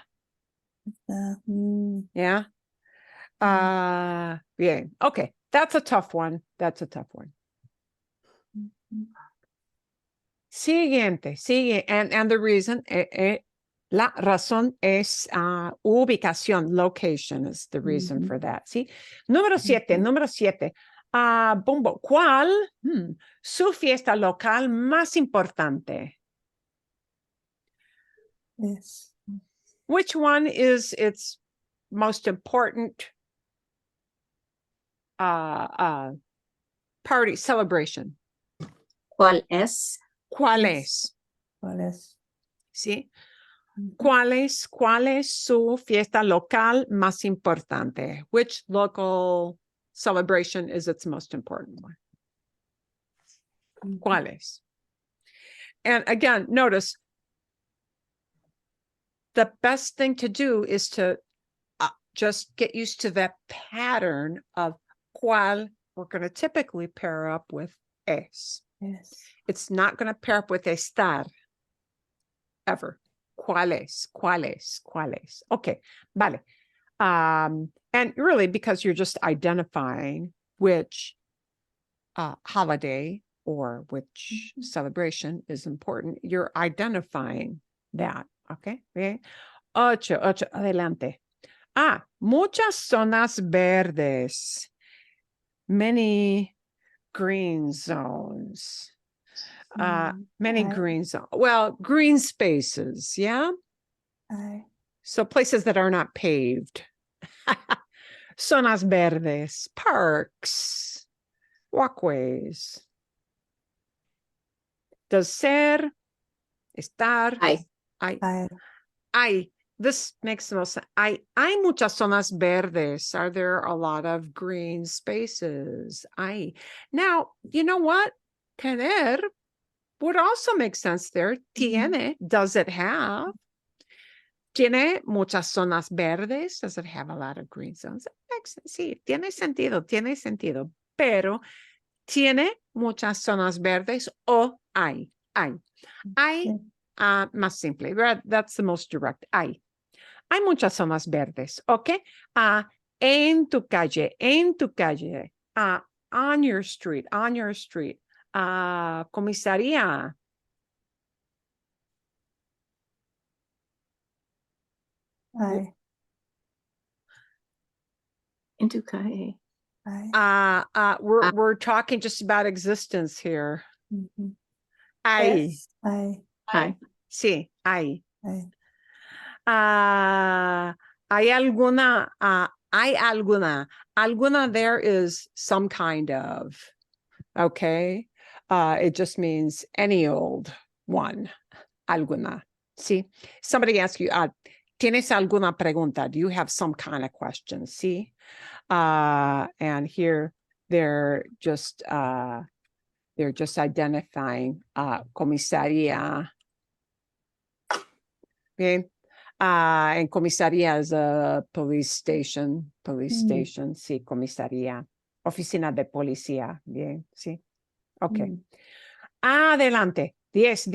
Mm, Yeah. Bien. Okay. That's a tough one. That's a tough one. Siguiente, sigue. And the reason, la razón es ubicación, location is the reason Mhm. for that. ¿Sí? Número 7, número 7. Bumbo, ¿cuál su fiesta local más importante? yes. Which one is its most important party celebration? ¿Cuál es? ¿Cuál Yes. es? ¿Cuál es? ¿Sí? Mhm. ¿Cuál es su fiesta local más importante? Which local celebration is its most important one? ¿Cuál es? And again, notice the best thing to do is to just get used to that pattern of cuál we're going to typically pair up with es. Yes. It's not going to pair up with estar ever. ¿Cuál es? ¿Cuál es? ¿Cuál es? Okay, vale. And really, because you're just identifying which holiday or which celebration is important, you're identifying that. Okay, bien. 8, adelante. Muchas zonas verdes. Many green zones. Mm, Many I- green zone. Well, green spaces, yeah. I, So places that are not paved. Zonas verdes, parks, walkways. Does ser, estar, Hay. I, this makes the most sense. Hay muchas zonas verdes. Are there a lot of green spaces? Now, you know what? Tener would also make sense there. Tiene, does it have? Tiene muchas zonas verdes. Does it have a lot of green zones? Sí, tiene sentido. Pero tiene muchas zonas verdes o hay. Hay, Sí. más simple. That's the most direct. Hay muchas zonas verdes, ¿ok? En tu calle. On your street. Comisaría. I, En tu calle. We're talking just about existence here. mhm. Hay, Es. Hay. sí, hay. I, Hay alguna, alguna there is some kind of, okay? It just means any old one, alguna. See, somebody asks you, ¿tienes alguna pregunta? Do you have some kind of question? See, and here they're just identifying comisaría. Okay. And comisaría is a police station, sí, comisaría. Oficina de policía, bien, sí. Okay. mm, Adelante, 10.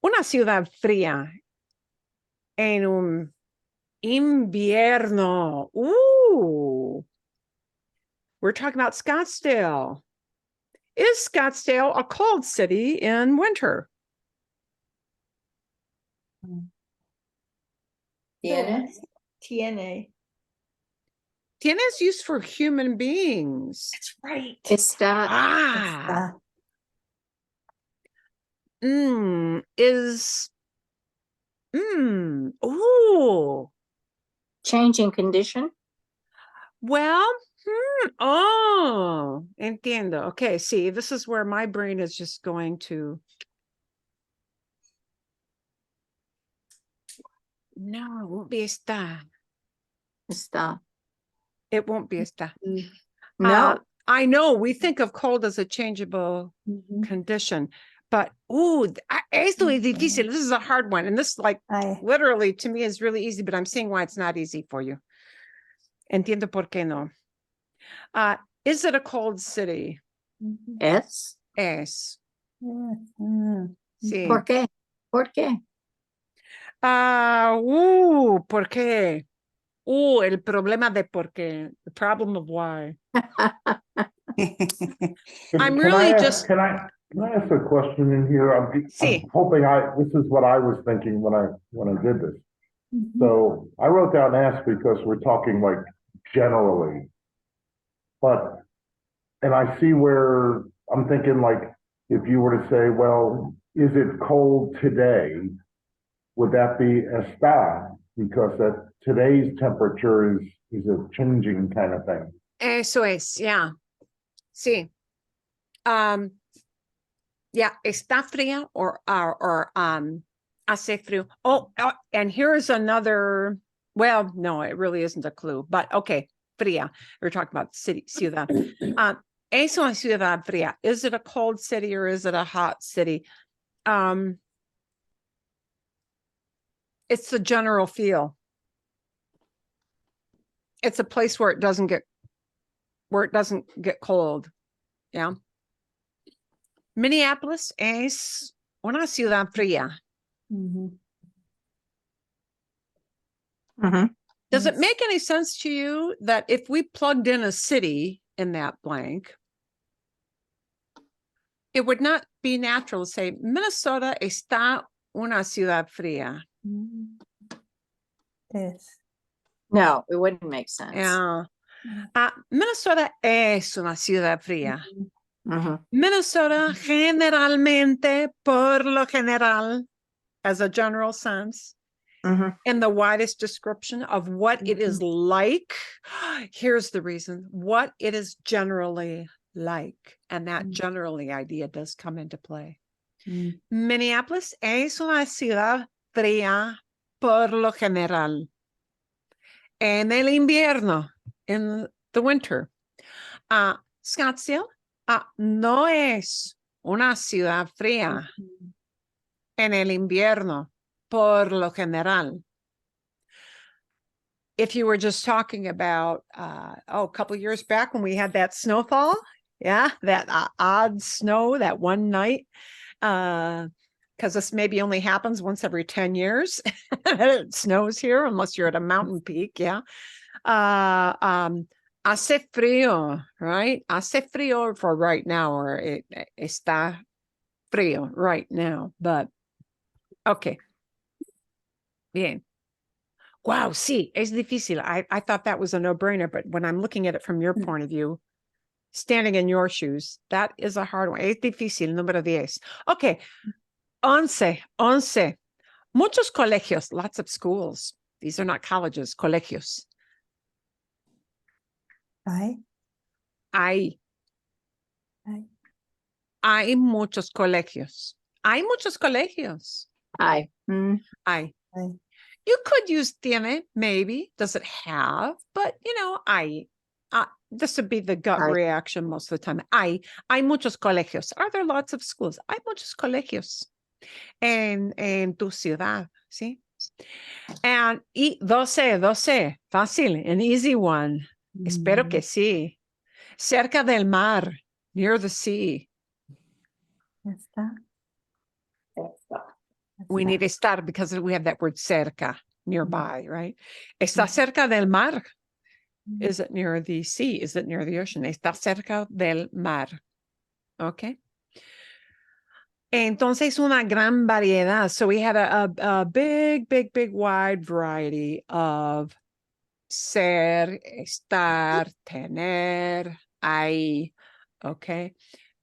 Una ciudad fría en un invierno. We're talking about Scottsdale. Is Scottsdale a cold city in winter? Tiene. Tiene. Tiene is used for human beings. That's right. Está. Ah, Está. is, ooh, Changing condition. well, oh, entiendo. Okay, see, this is where my brain is just going to. No, it won't be está. Está. It won't be está. No. I know we think of cold as a changeable Mhm. condition, but esto es difícil. This is a hard one. And this, like, I, literally to me is really easy, but I'm seeing why it's not easy for you. Entiendo por qué no. Is it a cold city? mhm. Es. Es. Yeah, mm, Sí. ¿Por qué? ¿Por qué? ¿Por qué? El problema de por qué. The problem of why. I'm really just. Can I ask a question in here? I'm Sí. hoping this is what I was thinking when I did this. mhm. So I wrote down ask because we're talking like generally. And I see where I'm thinking like, if you were to say, well, is it cold today? Would that be está? Because that today's temperature is a changing kind of thing. Eso es, yeah. Sí. Yeah, está fría or hace frío. And here's another, well, no, it really isn't a clue, but okay, fría. We're talking about city, ciudad. Es una ciudad fría. Is it a cold city or is it a hot city? It's the general feel. It's a place where it doesn't get cold. Yeah. Minneapolis es una ciudad fría. Mhm. Mhm. Does it Yes. make any sense to you that if we plugged in a city in that blank, it would not be natural to say Minnesota está una ciudad fría? Mhm. Yes. No, it wouldn't make sense. Yeah. Minnesota es una ciudad fría. Mhm. Minnesota generalmente, por lo general, as a general sense, Mhm. in the widest description of what it is like. Here's the reason, what it is generally like. And that generally idea does come into play. Mm. Minneapolis es una ciudad fría por lo general. En el invierno, in the winter. Scottsdale no es una ciudad fría en el invierno, por lo general. If you were just talking about, a couple years back when we had that snowfall, yeah, that odd snow that one night, because this maybe only happens once every 10 years. It snows here unless you're at a mountain peak, yeah. Hace frío, right? Hace frío for right now, or está frío right now, but okay. Bien. Wow, sí, es difícil. I thought that was a no-brainer, but when I'm looking at it from your point of view, standing in your shoes, that is a hard one. Es difícil, número 10. Okay, 11. Muchos colegios, lots of schools. These are not colleges, colegios. Hay. Hay muchos colegios. Hay muchos colegios. Hi. Mm. Hay. Hay. You could use tiene, maybe. Does it have? But, hay. This would be the gut Hay. reaction most of the time. Hay muchos colegios. Are there lots of schools? Hay muchos colegios en tu ciudad, ¿sí? And 12, fácil, an easy one. Espero que sí. Cerca del mar, near the sea. Está. We need estar because we have that word cerca, nearby, right? Está cerca del mar. Is it near the sea? Is it near the ocean? Está cerca del mar. Okay. Entonces, una gran variedad. So we had a big, wide variety of ser, estar, tener, hay. Okay.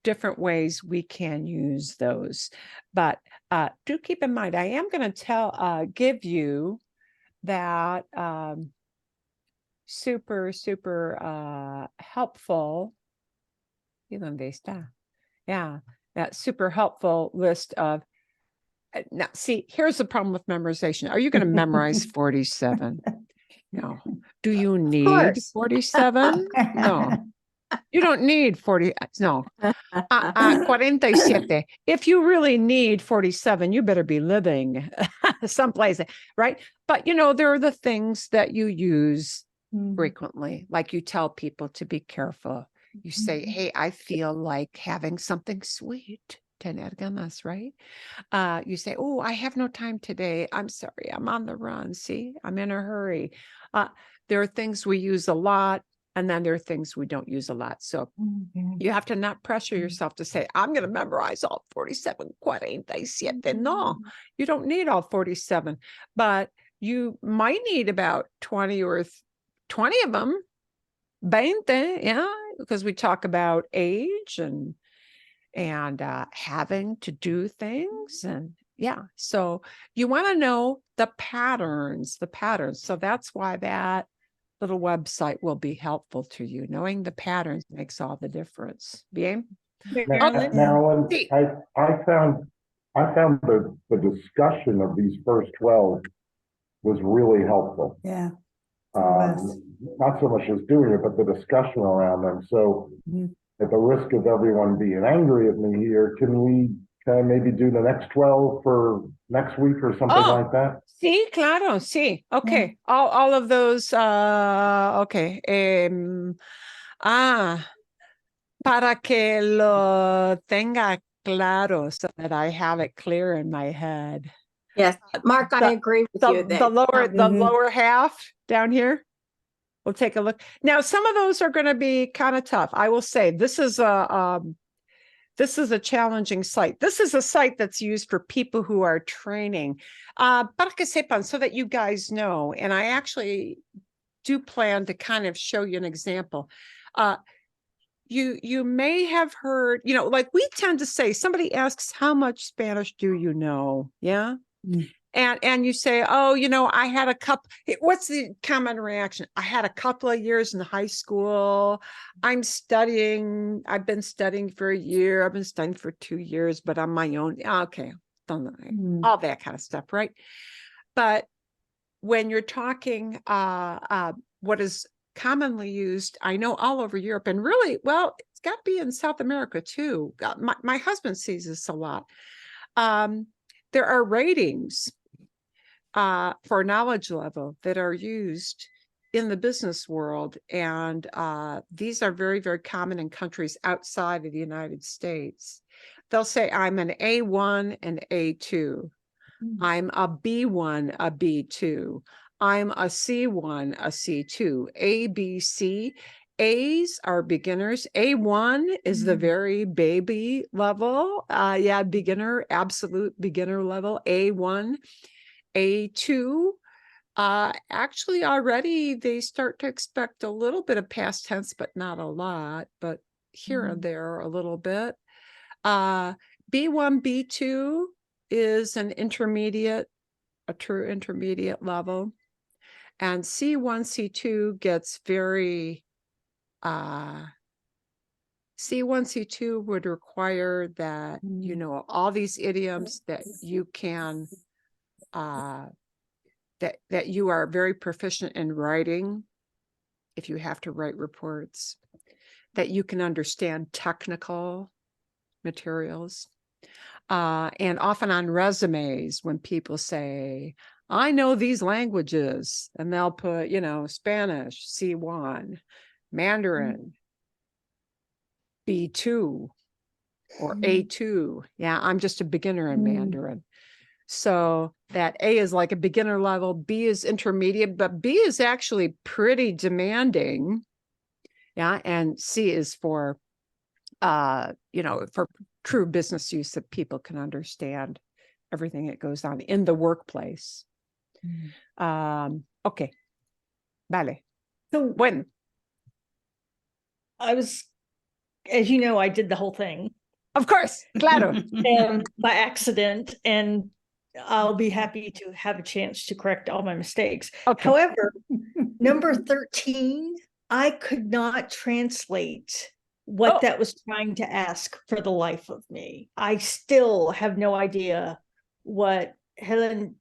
Different ways we can use those. But do keep in mind, I am going to give you that super helpful. ¿Y dónde está? Yeah, that super helpful list of. Now, see, here's the problem with memorization. Are you going to memorize 47? No. Do you need course. 47? No. You don't need 40. No. 47. If you really need 47, you better be living someplace, right? But there are the things that you use frequently, like you tell people to be careful. You say, hey, I feel like having something sweet. Tener ganas, right? You say, oh, I have no time today. I'm sorry, I'm on the run. See, I'm in a hurry. There are things we use a lot, and then there are things we don't use a lot. So you have to not pressure yourself to say, I'm going to memorize all 47, 47. No, you don't need all 47, but you might need about 20 or 20 of them. 20, yeah, because we talk about age and having to do things. And yeah, so you want to know the patterns. So that's why that little website will be helpful to you. Knowing the patterns makes all the difference. Bien? Marilyn, I found the discussion of these first 12 was really helpful. Yeah. Yes. Not so much as doing it, but the discussion around them. So at the risk of everyone being angry at me here, can I maybe do the next 12 for next week or something like that? Sí, claro, sí. Okay. All of those, okay. Para que lo tenga claro so that I have it clear in my head. Yes, Mark, I agree with you. The lower half down here. We'll take a look. Now, some of those are going to be kind of tough. I will say this is a challenging site. This is a site that's used for people who are training. Para que sepan, so that you guys know. And I actually do plan to kind of show you an example. You may have heard, like we tend to say, somebody asks, how much Spanish do you know? Yeah. Mm. And you say, oh, I had a couple. What's the common reaction? I had a couple of years in high school. I've been studying for a year. I've been studying for 2 years, but on my own. Okay. Mm. All that kind of stuff, right? But when you're talking what is commonly used, I know all over Europe, and really, well, it's got to be in South America too. My husband sees this a lot. There are ratings for knowledge level that are used in the business world, and these are very, very common in countries outside of the United States. They'll say, I'm an A1 and A2. I'm a B1, a B2. I'm a C1, a C2. A, B, C. A's are beginners. A1 is the very baby level. Beginner, absolute beginner level. A1, A2. Actually, already they start to expect a little bit of past tense, but not a lot, but here and there a little bit. B1, B2 is an intermediate, a true intermediate level. And C1, C2 gets very, C1, C2 would require that, all these idioms that you can, that you are very proficient in writing, if you have to write reports, that you can understand technical materials. And often on resumes, when people say, I know these languages, and they'll put, Spanish, C1, Mandarin, B2, or A2. Yeah, I'm just a beginner in Mandarin. So that A is like a beginner level, B is intermediate, but B is actually pretty demanding. Yeah, and C is for, for true business use that people can understand everything that goes on in the workplace. Okay. Vale. So When? as you know, I did the whole thing Of course. Claro. by accident, and I'll be happy to have a chance to correct all my mistakes. Okay. However, number 13, I could not translate what that was trying to ask for the life of me. I still have no idea what Helen,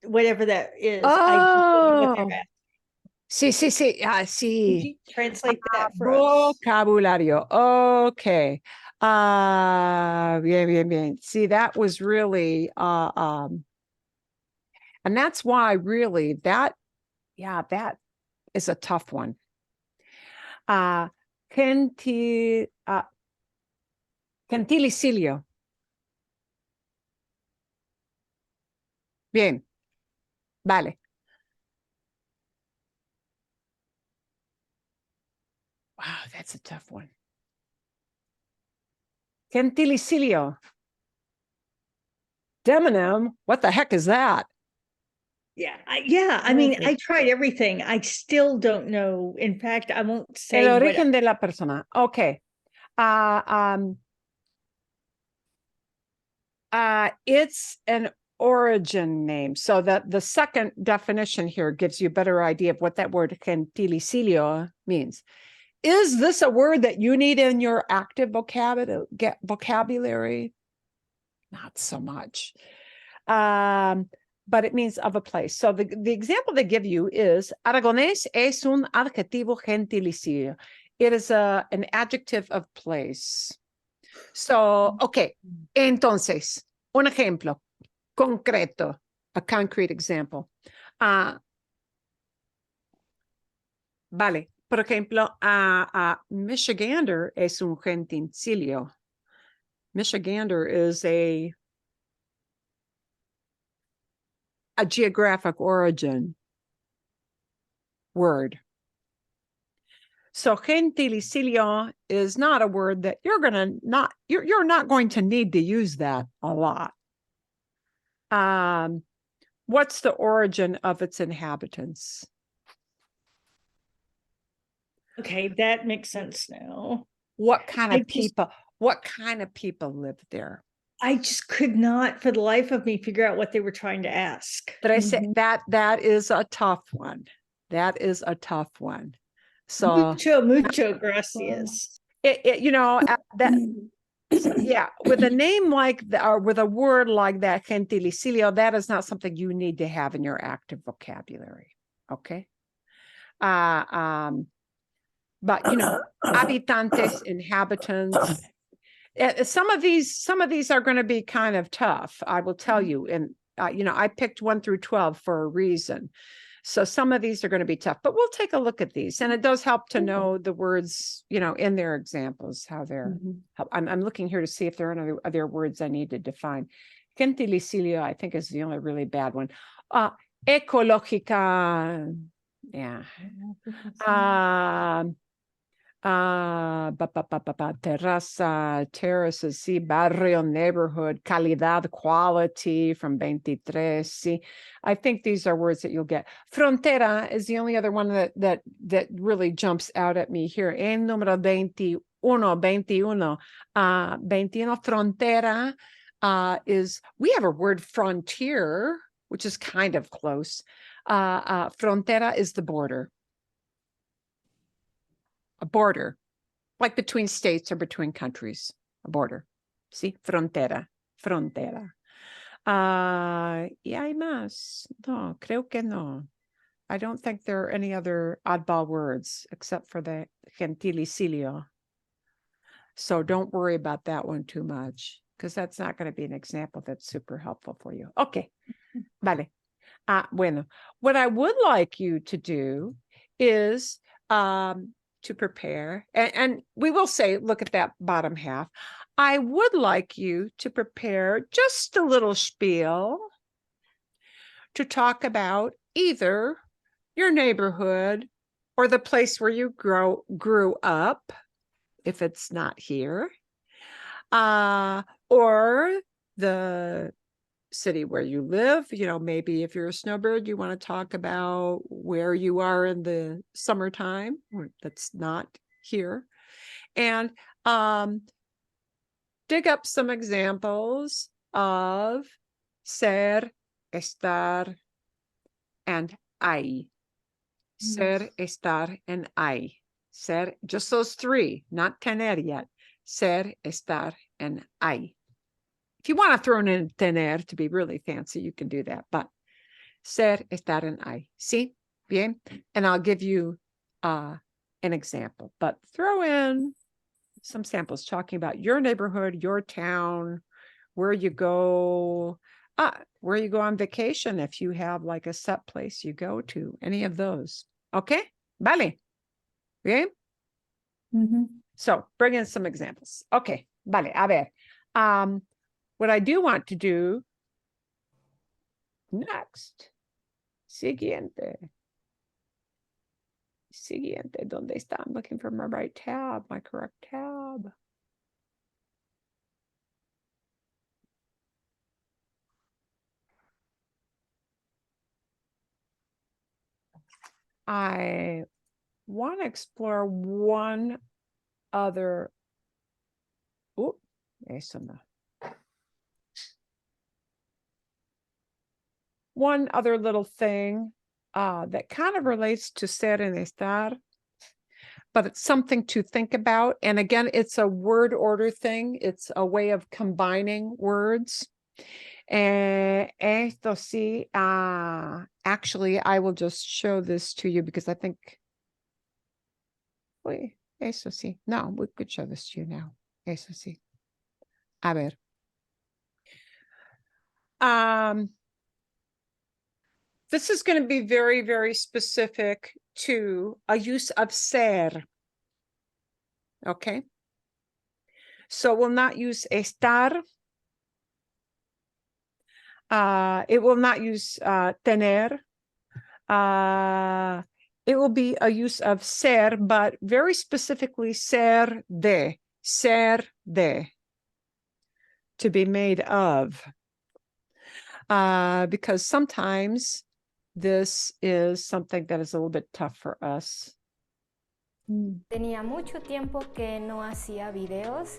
whatever that is. I don't know what they're asking. Sí. Could Sí. you translate that for us? Vocabulario. Okay. Bien. See, that was really, and that's why really that is a tough one. Gentilicidio. Bien. Vale. Wow, that's a tough one. Gentilicidio. Demonym, what the heck is that? I mean, I tried everything. I still don't know. In fact, I won't say El what. origen de la persona. Okay. It's an origin name. So that the second definition here gives you a better idea of what that word gentilicidio means. Is this a word that you need in your active vocabulary? Not so much. But it means of a place. So the example they give you is Aragonés es un adjetivo gentilicidio. It is an adjective of place. So, okay. Entonces, un ejemplo concreto, a concrete example. Vale. Por ejemplo, Michigander es un gentilicio. Michigander is a geographic origin word. So gentilicidio is not a word that you're not going to need to use that a lot. What's the origin of its inhabitants? Okay, that makes sense now. What kind I of just- people live there? I just could not for the life of me figure out what they were trying to ask. Did I say that is a tough one? That is a tough one. So Mucho gracias. that yeah, with a name like that, or with a word like that, gentilicio, that is not something you need to have in your active vocabulary. Okay. But habitantes, inhabitants. Some of these are going to be kind of tough, I will tell you. And I picked 1 through 12 for a reason. So some of these are going to be tough, but we'll take a look at these. And it does help to know the words, in their examples, how they're. I'm looking here to see if there are other words I need to define. Gentilicio, I think, is the only really bad one. Ecológica, yeah. Terraza, terraces, sí, barrio, neighborhood, calidad, quality from 23, sí. I think these are words that you'll get. Frontera is the only other one that really jumps out at me here. En número 21, 21. 21, frontera is, we have a word frontier, which is kind of close. Frontera is the border. A border, like between states or between countries, a border. See, frontera, frontera. Y hay más. No, creo que no. I don't think there are any other oddball words except for the gentilicio. So don't worry about that one too much, because that's not going to be an example that's super helpful for you. Okay, vale. Bueno, what I would like you to do is to prepare, and we will say, look at that bottom half. I would like you to prepare just a little spiel to talk about either your neighborhood or the place where you grew up, if it's not here, or the city where you live. Maybe if you're a snowbird, you want to talk about where you are in the summertime, that's not here, and dig up some examples of ser, estar, and hay. Ser, estar, and hay. Ser, just those 3, not tener yet. Ser, estar, and hay. If you want to throw in tener to be really fancy, you can do that. But ser, estar, and hay. See? Bien? And I'll give you an example. But throw in some samples talking about your neighborhood, your town, where you go on vacation, if you have like a set place you go to, any of those. Okay? Vale. Bien? So bring in some examples. Okay. Vale. A ver. What I do want to do next, siguiente, ¿dónde está? I'm looking for my right tab, my correct tab. I want to explore one other, eso no. One other little thing that kind of relates to ser and estar, but it's something to think about. And again, it's a word order thing. It's a way of combining words. Esto sí, actually, I will just show this to you because I think, eso sí. No, we could show this to you now. Eso sí. A ver. This is going to be very, very specific to a use of ser. Okay. So we'll not use estar. It will not use tener. It will be a use of ser, but very specifically ser de, to be made of. Because sometimes this is something that is a little bit tough for us Tenía mucho tiempo que no hacía videos,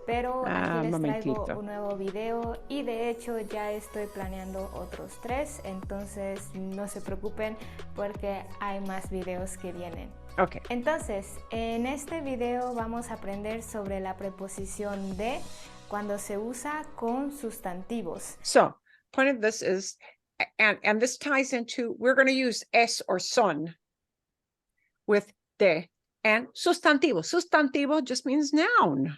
pero aquí les traigo Momentito. un nuevo video y de hecho ya estoy planeando otros 3, entonces no se preocupen porque hay más videos que vienen. Okay. Entonces, en este video vamos a aprender sobre la preposición de cuando se usa con sustantivos. So, point of this is, and this ties into, we're going to use es or son with de and sustantivo. Sustantivo just means noun.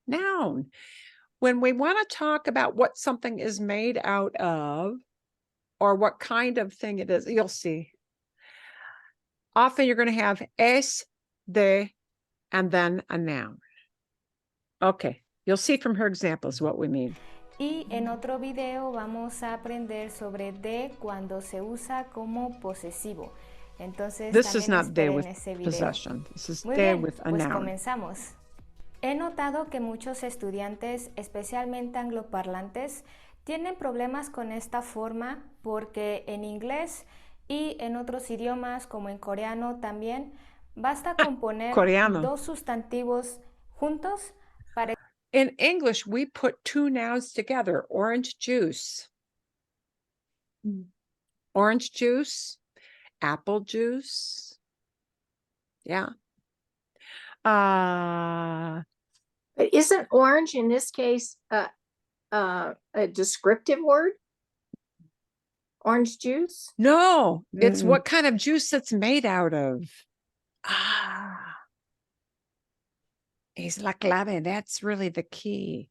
Noun. When we want to talk about what something is made out of or what kind of thing it is, you'll see. Often you're going to have es, de, and then a noun. Okay, you'll see from her examples what we mean. Y en otro video vamos a aprender sobre de cuando se usa como posesivo. Entonces This is también not de esperen with ese video. possession. This is Muy de bien, with a pues noun. comenzamos. He notado que muchos estudiantes, especialmente angloparlantes, tienen problemas con esta forma porque en inglés y en otros idiomas como en coreano también basta con poner Coreano. 2 sustantivos juntos para In English, we put 2 nouns together, orange juice. Orange juice, apple juice. Yeah. But isn't orange in this case a descriptive word? Orange juice? No, it's Mm-mm. what kind of juice it's made out of. Es la clave. That's really the key.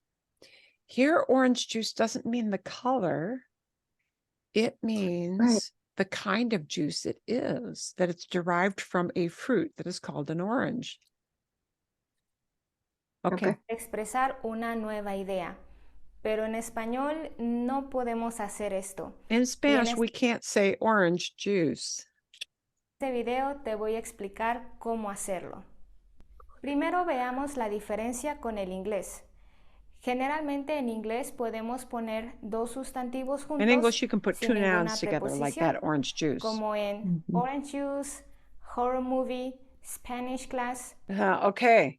Here, orange juice doesn't mean the color. It means the kind of juice it is, that it's derived from a fruit that is called an orange. Okay. expresar una nueva idea. Pero en español no podemos hacer esto. In Spanish, este- we can't say orange juice. En este video te voy a explicar cómo hacerlo. Primero veamos la diferencia con el inglés. Generalmente en inglés podemos poner 2 sustantivos juntos In English, you can put sin 2 ninguna nouns together like preposición, that, orange juice. como en orange juice, horror movie, Spanish class. Okay.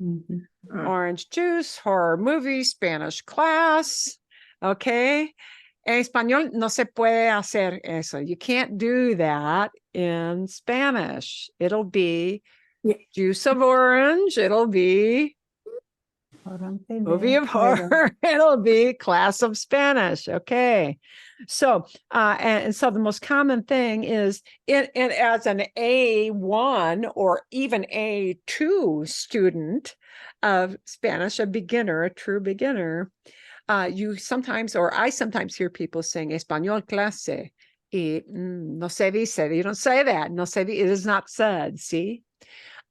Mm-hmm. Orange juice, horror movie, Spanish class. Okay. En español no se puede hacer eso. You can't do that in Spanish. It'll be Yeah. juice of orange. It'll be movie of horror. It'll be class of Spanish. Okay. So, and so the most common thing is in as an A1 or even A2 student of Spanish, a beginner, a true beginner, you sometimes, or I sometimes hear people saying español clase. Y no se dice, you don't say that. No se, it is not said, see?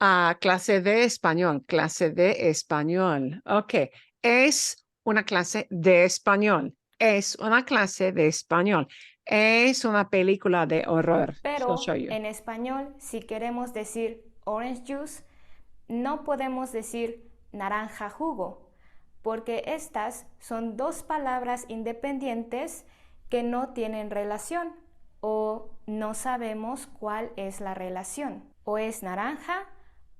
Clase de español, clase de español. Okay. Es una clase de español. Es una clase de español. Es una película de horror. Pero I'll show you. en español, si queremos decir orange juice, no podemos decir naranja jugo, porque estas son 2 palabras independientes que no tienen relación o no sabemos cuál es la relación. O es naranja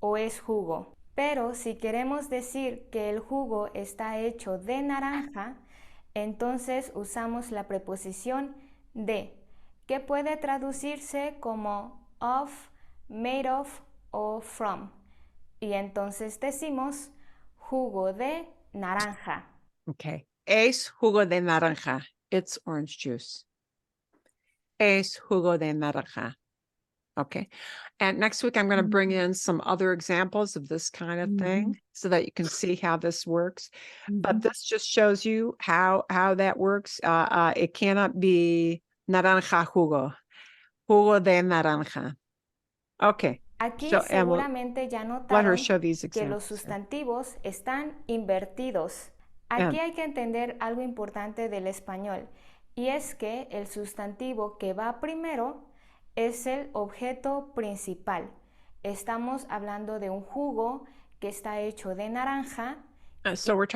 o es jugo. Pero si queremos decir que el jugo está hecho de naranja, entonces usamos la preposición de, que puede traducirse como of, made of o from. Y entonces decimos jugo de naranja. Okay. Es jugo de naranja. It's orange juice. Es jugo de naranja. Okay. And next week, I'm going to bring in some other examples of this kind of thing so that you can see how this works. But this just shows you how that works. It cannot be naranja jugo. Jugo de naranja. Okay. Aquí So, and we'll seguramente ya let her notaron show these que los examples. sustantivos están invertidos. Aquí hay que entender algo importante del español, y es que el sustantivo que va primero es el objeto principal. Estamos hablando de un jugo que está hecho de naranja. So we're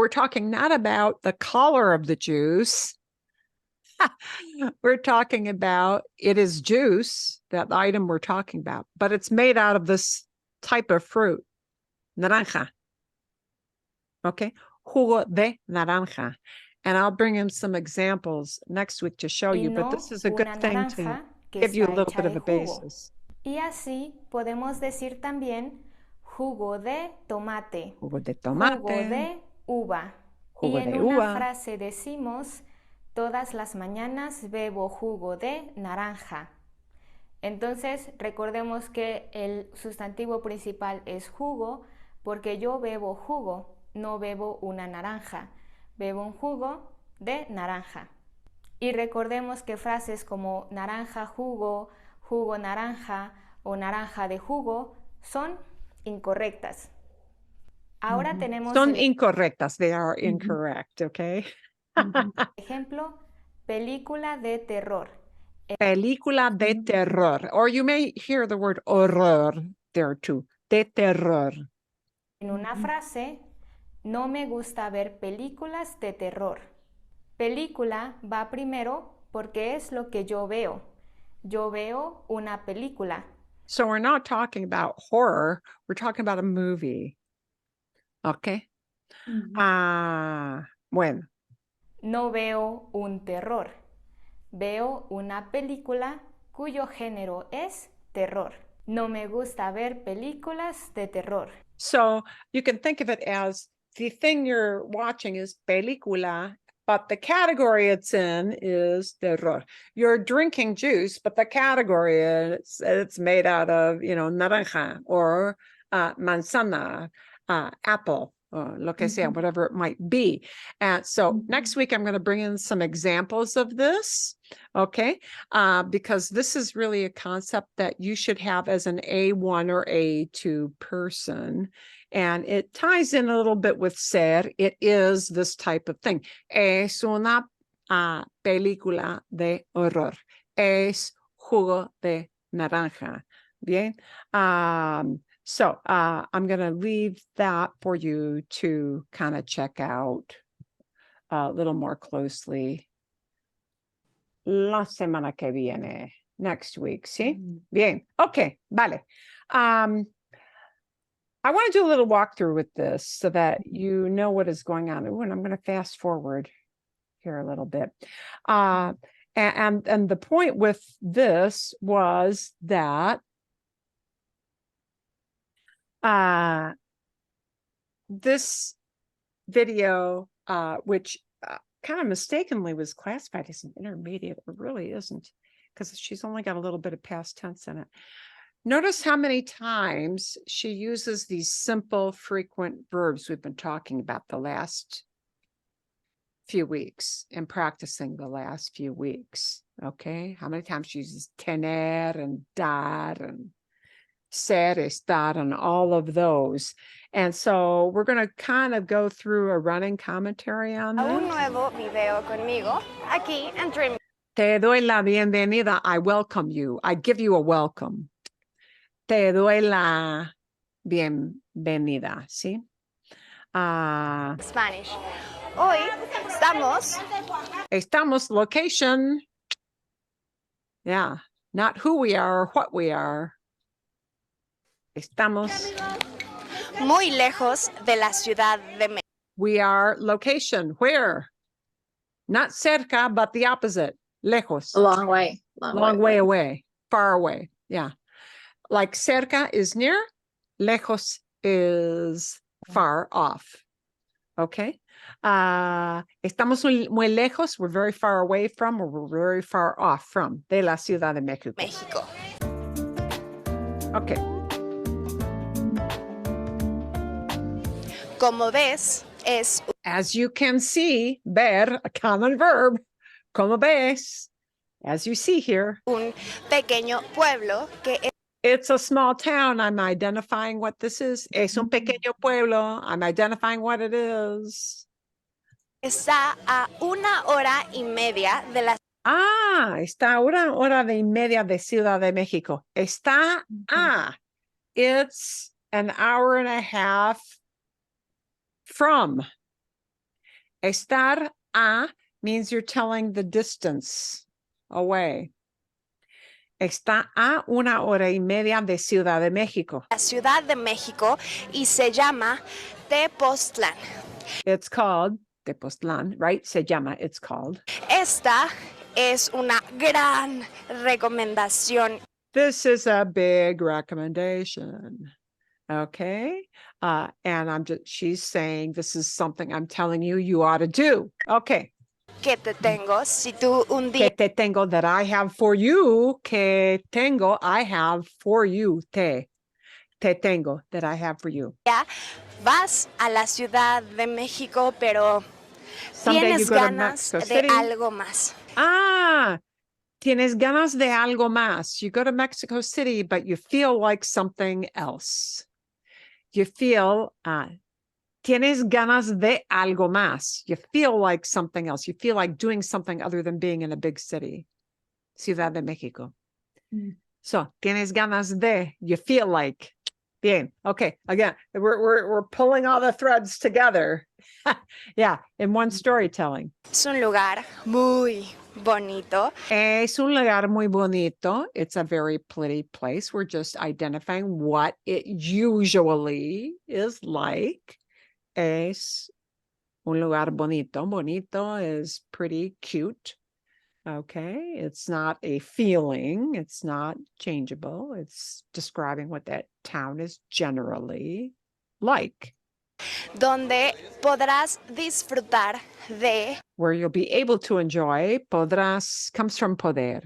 talking not about the color of the juice. We're talking about, it is juice, that item we're talking about, but it's made out of this type of fruit, naranja. Okay, jugo de naranja. And I'll bring in some examples next week to show y you, but no this is a good una thing to naranja que give you a está little hecha bit of de a jugo. basis. Y así podemos decir también jugo de tomate, Jugo de jugo tomate, de uva. jugo Y en de una uva. frase decimos, todas las mañanas bebo jugo de naranja. Entonces, recordemos que el sustantivo principal es jugo, porque yo bebo jugo, no bebo una naranja. Bebo un jugo de naranja. Y recordemos que frases como naranja jugo, jugo naranja o naranja de jugo son incorrectas. Ahora tenemos Son el incorrectas. They are incorrect, okay? ejemplo, película de terror. Película de terror. Or you may hear the word horror there too. De terror. En una frase, no me gusta ver películas de terror. Película va primero porque es lo que yo veo. Yo veo una película. So we're not talking about horror. We're talking about a movie. Okay? Bueno. No veo un terror. Veo una película cuyo género es terror. No me gusta ver películas de terror. So you can think of it as the thing you're watching is película, but the category it's in is terror. You're drinking juice, but the category is it's made out of, naranja or manzana, apple, lo que sea, whatever it might be. And so next week, I'm going to bring in some examples of this, okay? Because this is really a concept that you should have as an A1 or A2 person. And it ties in a little bit with ser. It is this type of thing. Es una película de horror. Es jugo de naranja. Bien. So I'm going to leave that for you to kind of check out a little more closely la semana que viene, next week. ¿Sí? Bien. Okay. Vale. I want to do a little walkthrough with this so that you know what is going on. Ooh, and I'm going to fast forward here a little bit. And the point with this was that this video, which kind of mistakenly was classified as an intermediate, it really isn't, because she's only got a little bit of past tense in it. Notice how many times she uses these simple, frequent verbs we've been talking about the last few weeks and practicing the last few weeks. Okay, how many times she uses tener and dar and ser, estar, and all of those. And so we're going to kind of go through a running commentary on A un this. nuevo video conmigo aquí en Dream. Te doy la bienvenida. I welcome you. I give you a welcome. Te doy la bienvenida. ¿Sí? Spanish. Hoy Estamos location. Yeah, not who we are or what we are. Estamos. muy lejos de la Ciudad de México. We are location. Where? Not cerca, but the opposite. Lejos. A long way. Long way away. Far away. Yeah. Like cerca is near. Lejos is far off. Okay. Estamos muy lejos. We're very far away from, or we're very far off from, de la Ciudad de México. México. Okay. Como ves, es As you can see, ver, a common verb. Como ves, as you see here. un pequeño pueblo que It's a small town. I'm identifying what this is. Es un pequeño pueblo. I'm identifying what it is. está a 1 hora y media de la Está a 1 hora y media de Ciudad de México. Está it's an hour and a half from. Estar a means you're telling the distance away. Está a 1:30 de Ciudad de México. La Ciudad de México y se llama Tepoztlán. It's called Tepoztlán, right? Se llama, it's called. Esta es una gran recomendación. This is a big recommendation. Okay. And she's saying this is something I'm telling you you ought to do. Okay. Que te tengo si tú un Que día te tengo that I have for you. Que tengo I have for you. Te tengo that I have for you. vas a la Ciudad de México, pero Someday you tienes go to ganas Mexico de City. algo más. Tienes ganas de algo más. You go to Mexico City, but you feel like something else. You feel, tienes ganas de algo más. You feel like something else. You feel like doing something other than being in a big city. Ciudad de Mexico. So, tienes ganas de, you feel like. Bien. Okay. Again, we're pulling all the threads together. Yeah, in one storytelling. Es un lugar muy bonito. Es un lugar muy bonito. It's a very pretty place. We're just identifying what it usually is like. Es un lugar bonito. Bonito is pretty cute. Okay. It's not a feeling. It's not changeable. It's describing what that town is generally like. Donde podrás disfrutar de Where you'll be able to enjoy. Podrás comes from poder.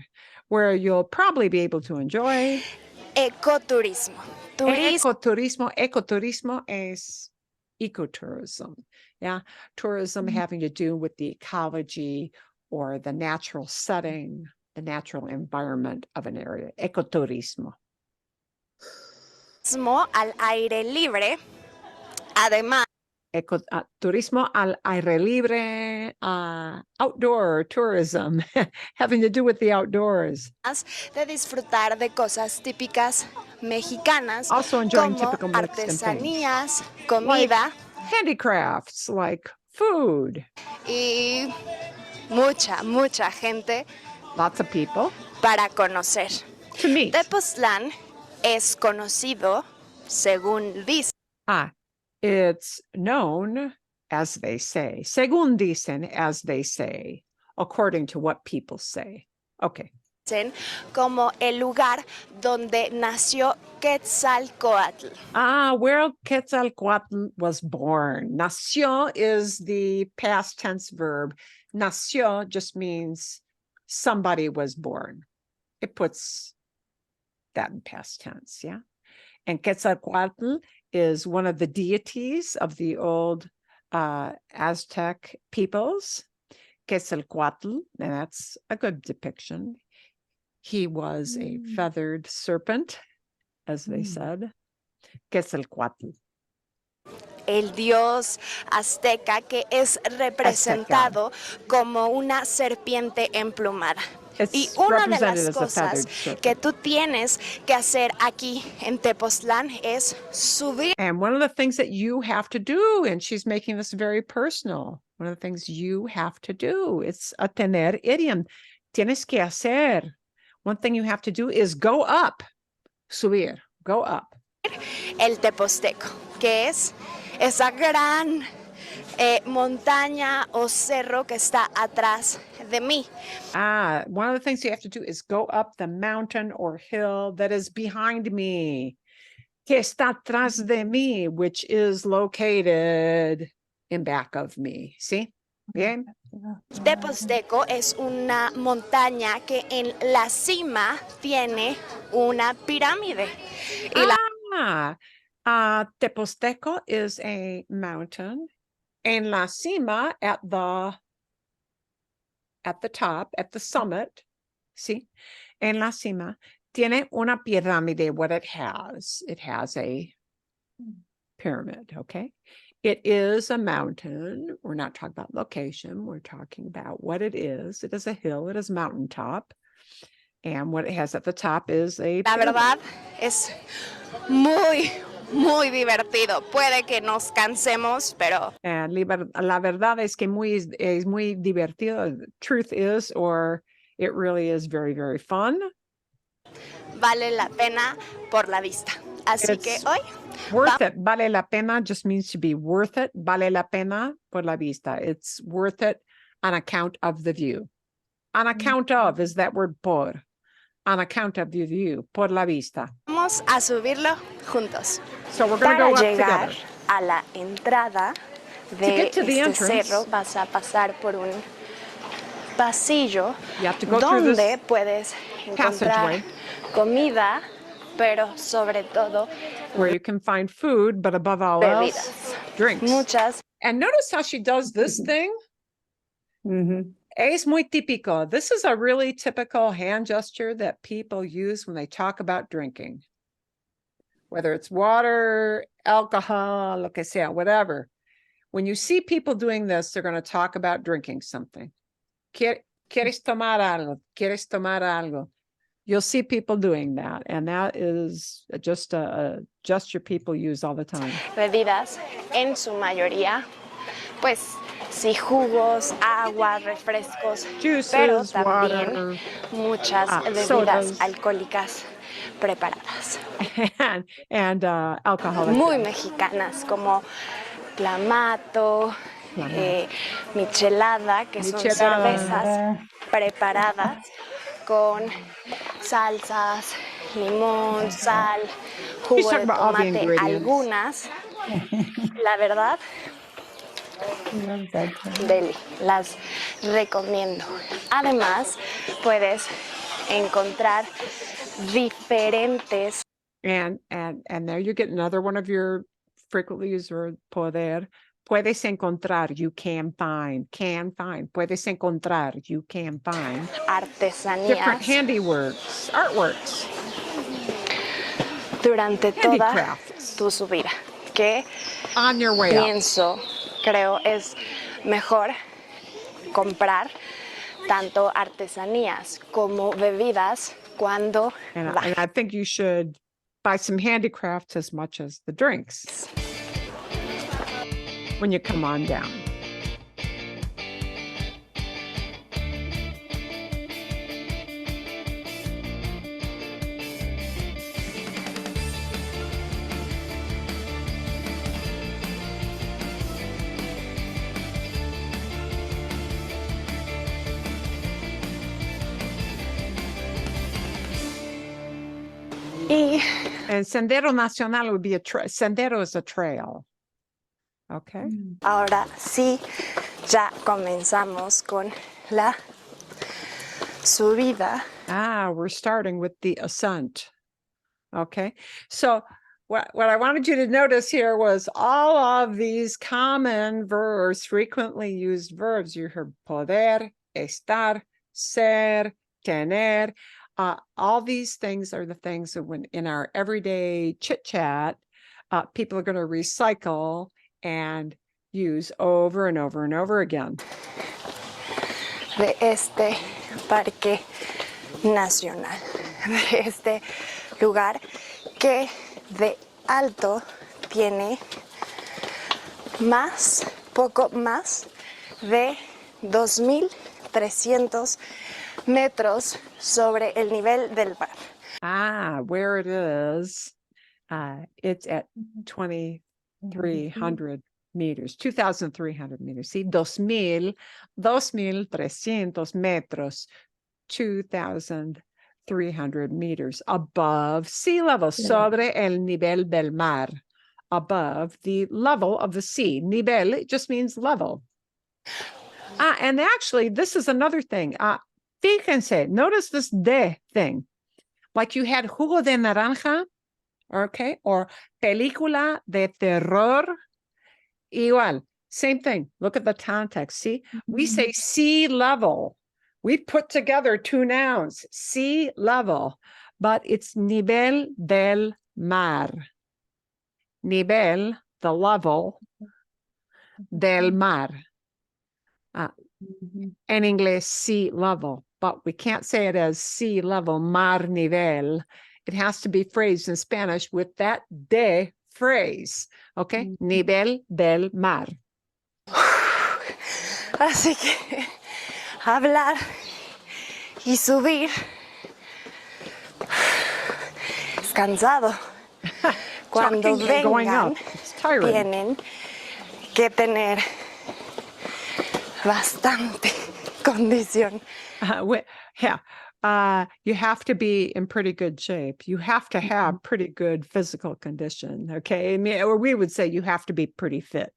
Where you'll probably be able to enjoy. ecoturismo. Ecoturismo. Ecoturismo es ecotourism. Yeah. Tourism having to do with the ecology or the natural setting, the natural environment of an area. Ecoturismo. Turismo al aire libre. Además Turismo al aire libre, outdoor tourism, having to do with the outdoors. de disfrutar de cosas típicas mexicanas Also enjoying como typical Mexican things. artesanías, comida Handicrafts, like food. y mucha gente Lots of people para conocer. to meet. Tepoztlán es conocido, según dice, It's known, as they say, según dicen, as they say, according to what people say. Okay. como el lugar donde nació Quetzalcóatl. Where Quetzalcoatl was born. Nació is the past tense verb. Nació just means somebody was born. It puts that in past tense, yeah? And Quetzalcoatl is one of the deities of the old Aztec peoples. Quetzalcoatl, and that's a good depiction. He was a feathered serpent, as they said. Quetzalcoatl. El dios azteca que es representado como una serpiente emplumada. Y una de las cosas que tú tienes que hacer aquí en Tepoztlán es subir. And one of the things that you have to do, and she's making this very personal, one of the things you have to do, it's a tener idiom. Tienes que hacer. One thing you have to do is go up. Subir. Go up. El Tepozteco, que es esa gran montaña o cerro que está atrás de mí. One of the things you have to do is go up the mountain or hill that is behind me. Que está atrás de mí, which is located in back of me. See? Bien. Tepozteco es una montaña que en la cima tiene una pirámide. Tepozteco is a mountain. En la cima, at the top, at the summit, see? En la cima, tiene una pirámide. What it has a pyramid, okay? It is a mountain. We're not talking about location. We're talking about what it is. It is a hill. It is mountaintop. And what it has at the top is a La pyramid. verdad es muy muy divertido. Puede que nos cansemos, pero La verdad es que es muy divertido. Truth is, or it really is very, very fun. vale la pena por la vista. Así que It's hoy worth it. Vale la pena just means to be worth it. Vale la pena por la vista. It's worth it on account of the view. On account of is that word por. On account of the view. Por la vista. vamos a subirlo juntos. So we're going to Para go up llegar together. a la entrada de get to the este entrance, cerro vas a pasar por un pasillo You have to go through donde this puedes encontrar passageway comida, pero sobre todo where you can find food, but above all else, bebidas. drinks. Muchas. And notice how she does this thing. Es muy típico. This is a really typical hand gesture that people use when they talk about drinking. Whether it's water, alcohol, lo que sea, whatever. When you see people doing this, they're going to talk about drinking something. ¿Quieres tomar algo? ¿Quieres tomar algo? You'll see people doing that. And that is just a gesture people use all the time. Bebidas, en su mayoría, pues sí, jugos, agua, refrescos, Juices, pero también water, muchas bebidas sodas. alcohólicas preparadas. and alcoholic. Muy mexicanas, como clamato, michelada, que son cervezas preparadas con salsas, limón, sal, jugo de tomate, algunas. La verdad, deli, las recomiendo. Además, puedes encontrar diferentes. And there you get another one of your frequently used words, poder. Puedes encontrar, you can find. Puedes encontrar, you can find. Artesanías. Different handiworks, artworks. Durante toda Handicrafts. tu subida, que On your way up. pienso, creo, es mejor comprar tanto artesanías como bebidas cuando And bajas. I think you should buy some handicrafts as much as the drinks when you come on down. Y And Sendero Nacional would be Sendero is a trail. Okay. ahora sí, ya comenzamos con la subida. We're starting with the ascent. Okay. So what I wanted you to notice here was all of these common verbs, frequently used verbs. You heard poder, estar, ser, tener. All these things are the things that when in our everyday chit chat, people are going to recycle and use over and over and over again. De este parque nacional, de este lugar que de alto tiene poco más de 2,300 metros sobre el nivel del mar. Where it is, it's at 2,300 meters, 2,300 meters. See, 2,300 metros, 2,300 meters above sea level, sobre el nivel del mar, above the level of the sea. Nivel, it just means level. And actually, this is another thing. Fíjense, notice this de thing. Like you had jugo de naranja, okay, or película de terror. Igual, same thing. Look at the context. See, we say sea level. We put together two nouns, sea level, but it's nivel del mar. Nivel, the level, del mar. In English, sea level, but we can't say it as sea level, mar nivel. It has to be phrased in Spanish with that de phrase. Okay. Nivel del mar. Así que hablar y subir es cansado. Cuando Talking and going vengan, up. It's tiring. tienen que tener bastante condición. You have to be in pretty good shape. You have to have pretty good physical condition. Okay. I mean, or we would say you have to be pretty fit.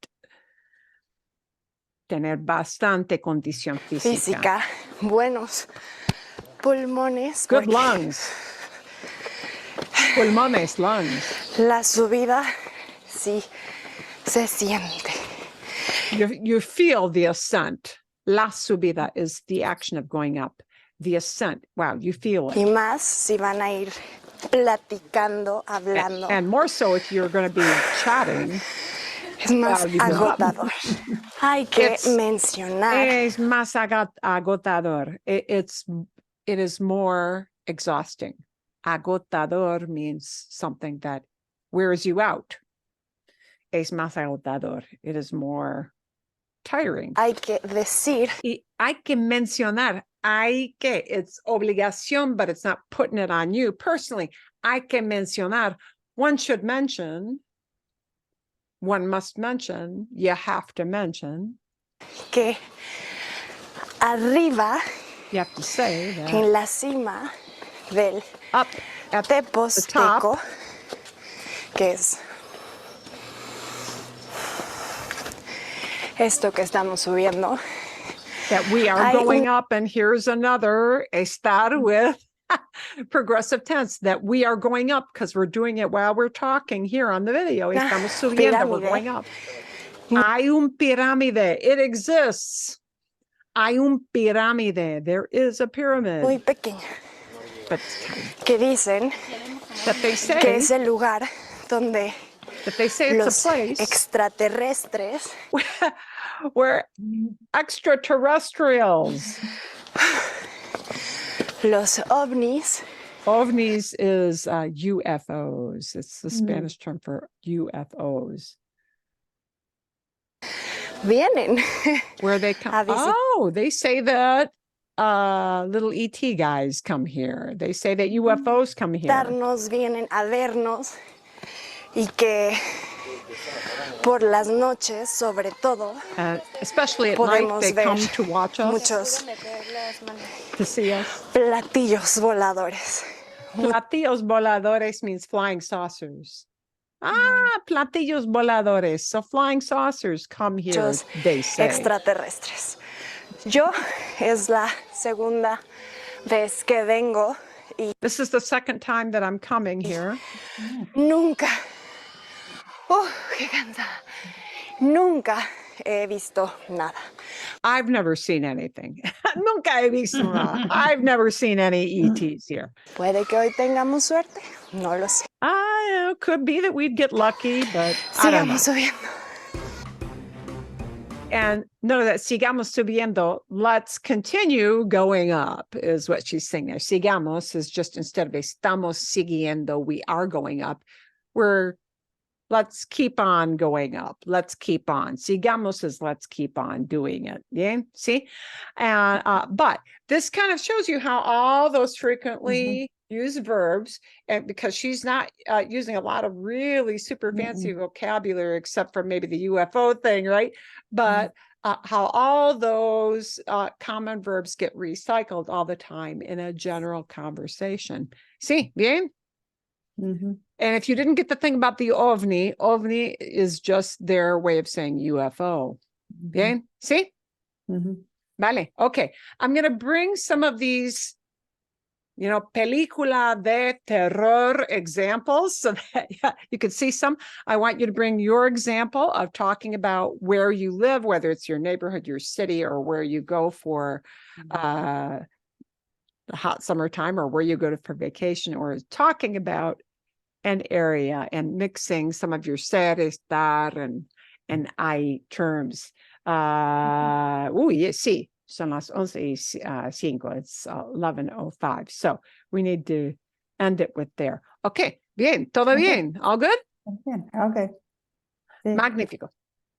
Tener bastante condición física. Física, buenos pulmones. Good porque lungs. Pulmones, lungs. La subida sí se siente. You feel the ascent. La subida is the action of going up. The ascent. Wow, you feel Y it. más si van a ir platicando, hablando. And more so if you're going to be chatting. Es más you go up. agotador. Hay que It's- mencionar Es más agotador. It is more exhausting. Agotador means something that wears you out. Es más agotador. It is more tiring. hay que decir Y hay que mencionar. Hay que. It's obligación, but it's not putting it on you personally. Hay que mencionar. One should mention. One must mention. You have to mention. que arriba, You have to say that. en la cima del Up at the top. Teposteco, que es esto que estamos subiendo, That we are Hay going up, and here's another estar with progressive tense, that we are going up because we're doing it while we're talking here on the video. Estamos subiendo, we're pirámide. going up. Hay un pirámide. It exists. Hay un pirámide. There is a pyramid. muy pequeña, But it's tiny. que dicen That they que say, es el lugar donde it's los a place extraterrestres where extraterrestrials, los ovnis ovnis is UFOs. It's the Spanish term for UFOs. vienen Where they come. A visit- Oh, they say that little ET guys come here. They say that UFOs come here. darnos, vienen a vernos y que por las noches, sobre todo, Especially at night, podemos they ver come to watch us, muchos to see us. platillos voladores. Platillos voladores means flying saucers. Platillos voladores. So flying saucers come here, Muchos they say. extraterrestres. Yo es la segunda vez que vengo y This is the second time that I'm coming here. nunca, qué cansada, nunca he visto nada. I've never seen anything. Nunca he visto nada. I've never seen any ETs here. Puede que hoy tengamos suerte, no lo sé. Could be that we'd get lucky, but I don't know. Sigamos subiendo. And none of that. Sigamos subiendo. Let's continue going up is what she's saying there. Sigamos is just instead of estamos siguiendo, we are going up. Let's keep on going up. Let's keep on. Sigamos is let's keep on doing it. Yeah, see? And but this kind of shows you how all those frequently used verbs, and because she's not using a lot of really super fancy vocabulary, except for maybe the UFO thing, right? But how all those common verbs get recycled all the time in a general conversation. See, bien? And if you didn't get the thing about the ovni, ovni is just their way of saying UFO. Bien? See? Vale. Okay. I'm going to bring some of these, película de terror examples so that you can see some. I want you to bring your example of talking about where you live, whether it's your neighborhood, your city, or where you go for the hot summertime, or where you go for vacation, or talking about an area and mixing some of your ser, estar, and I terms. Yes, sí, son las 11:05. It's 11:05. So we need to end it with there. Okay, bien, todo bien, all good? Bien, okay. Sí. Magnífico.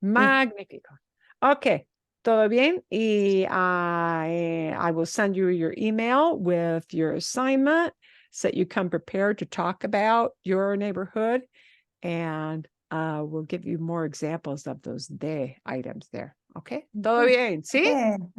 Magnífico. Okay. Todo bien. Y I will send you your email with your assignment so that you come prepared to talk about your neighborhood. And we'll give you more examples of those de items there. Okay. Todo bien. ¿Sí? Bien.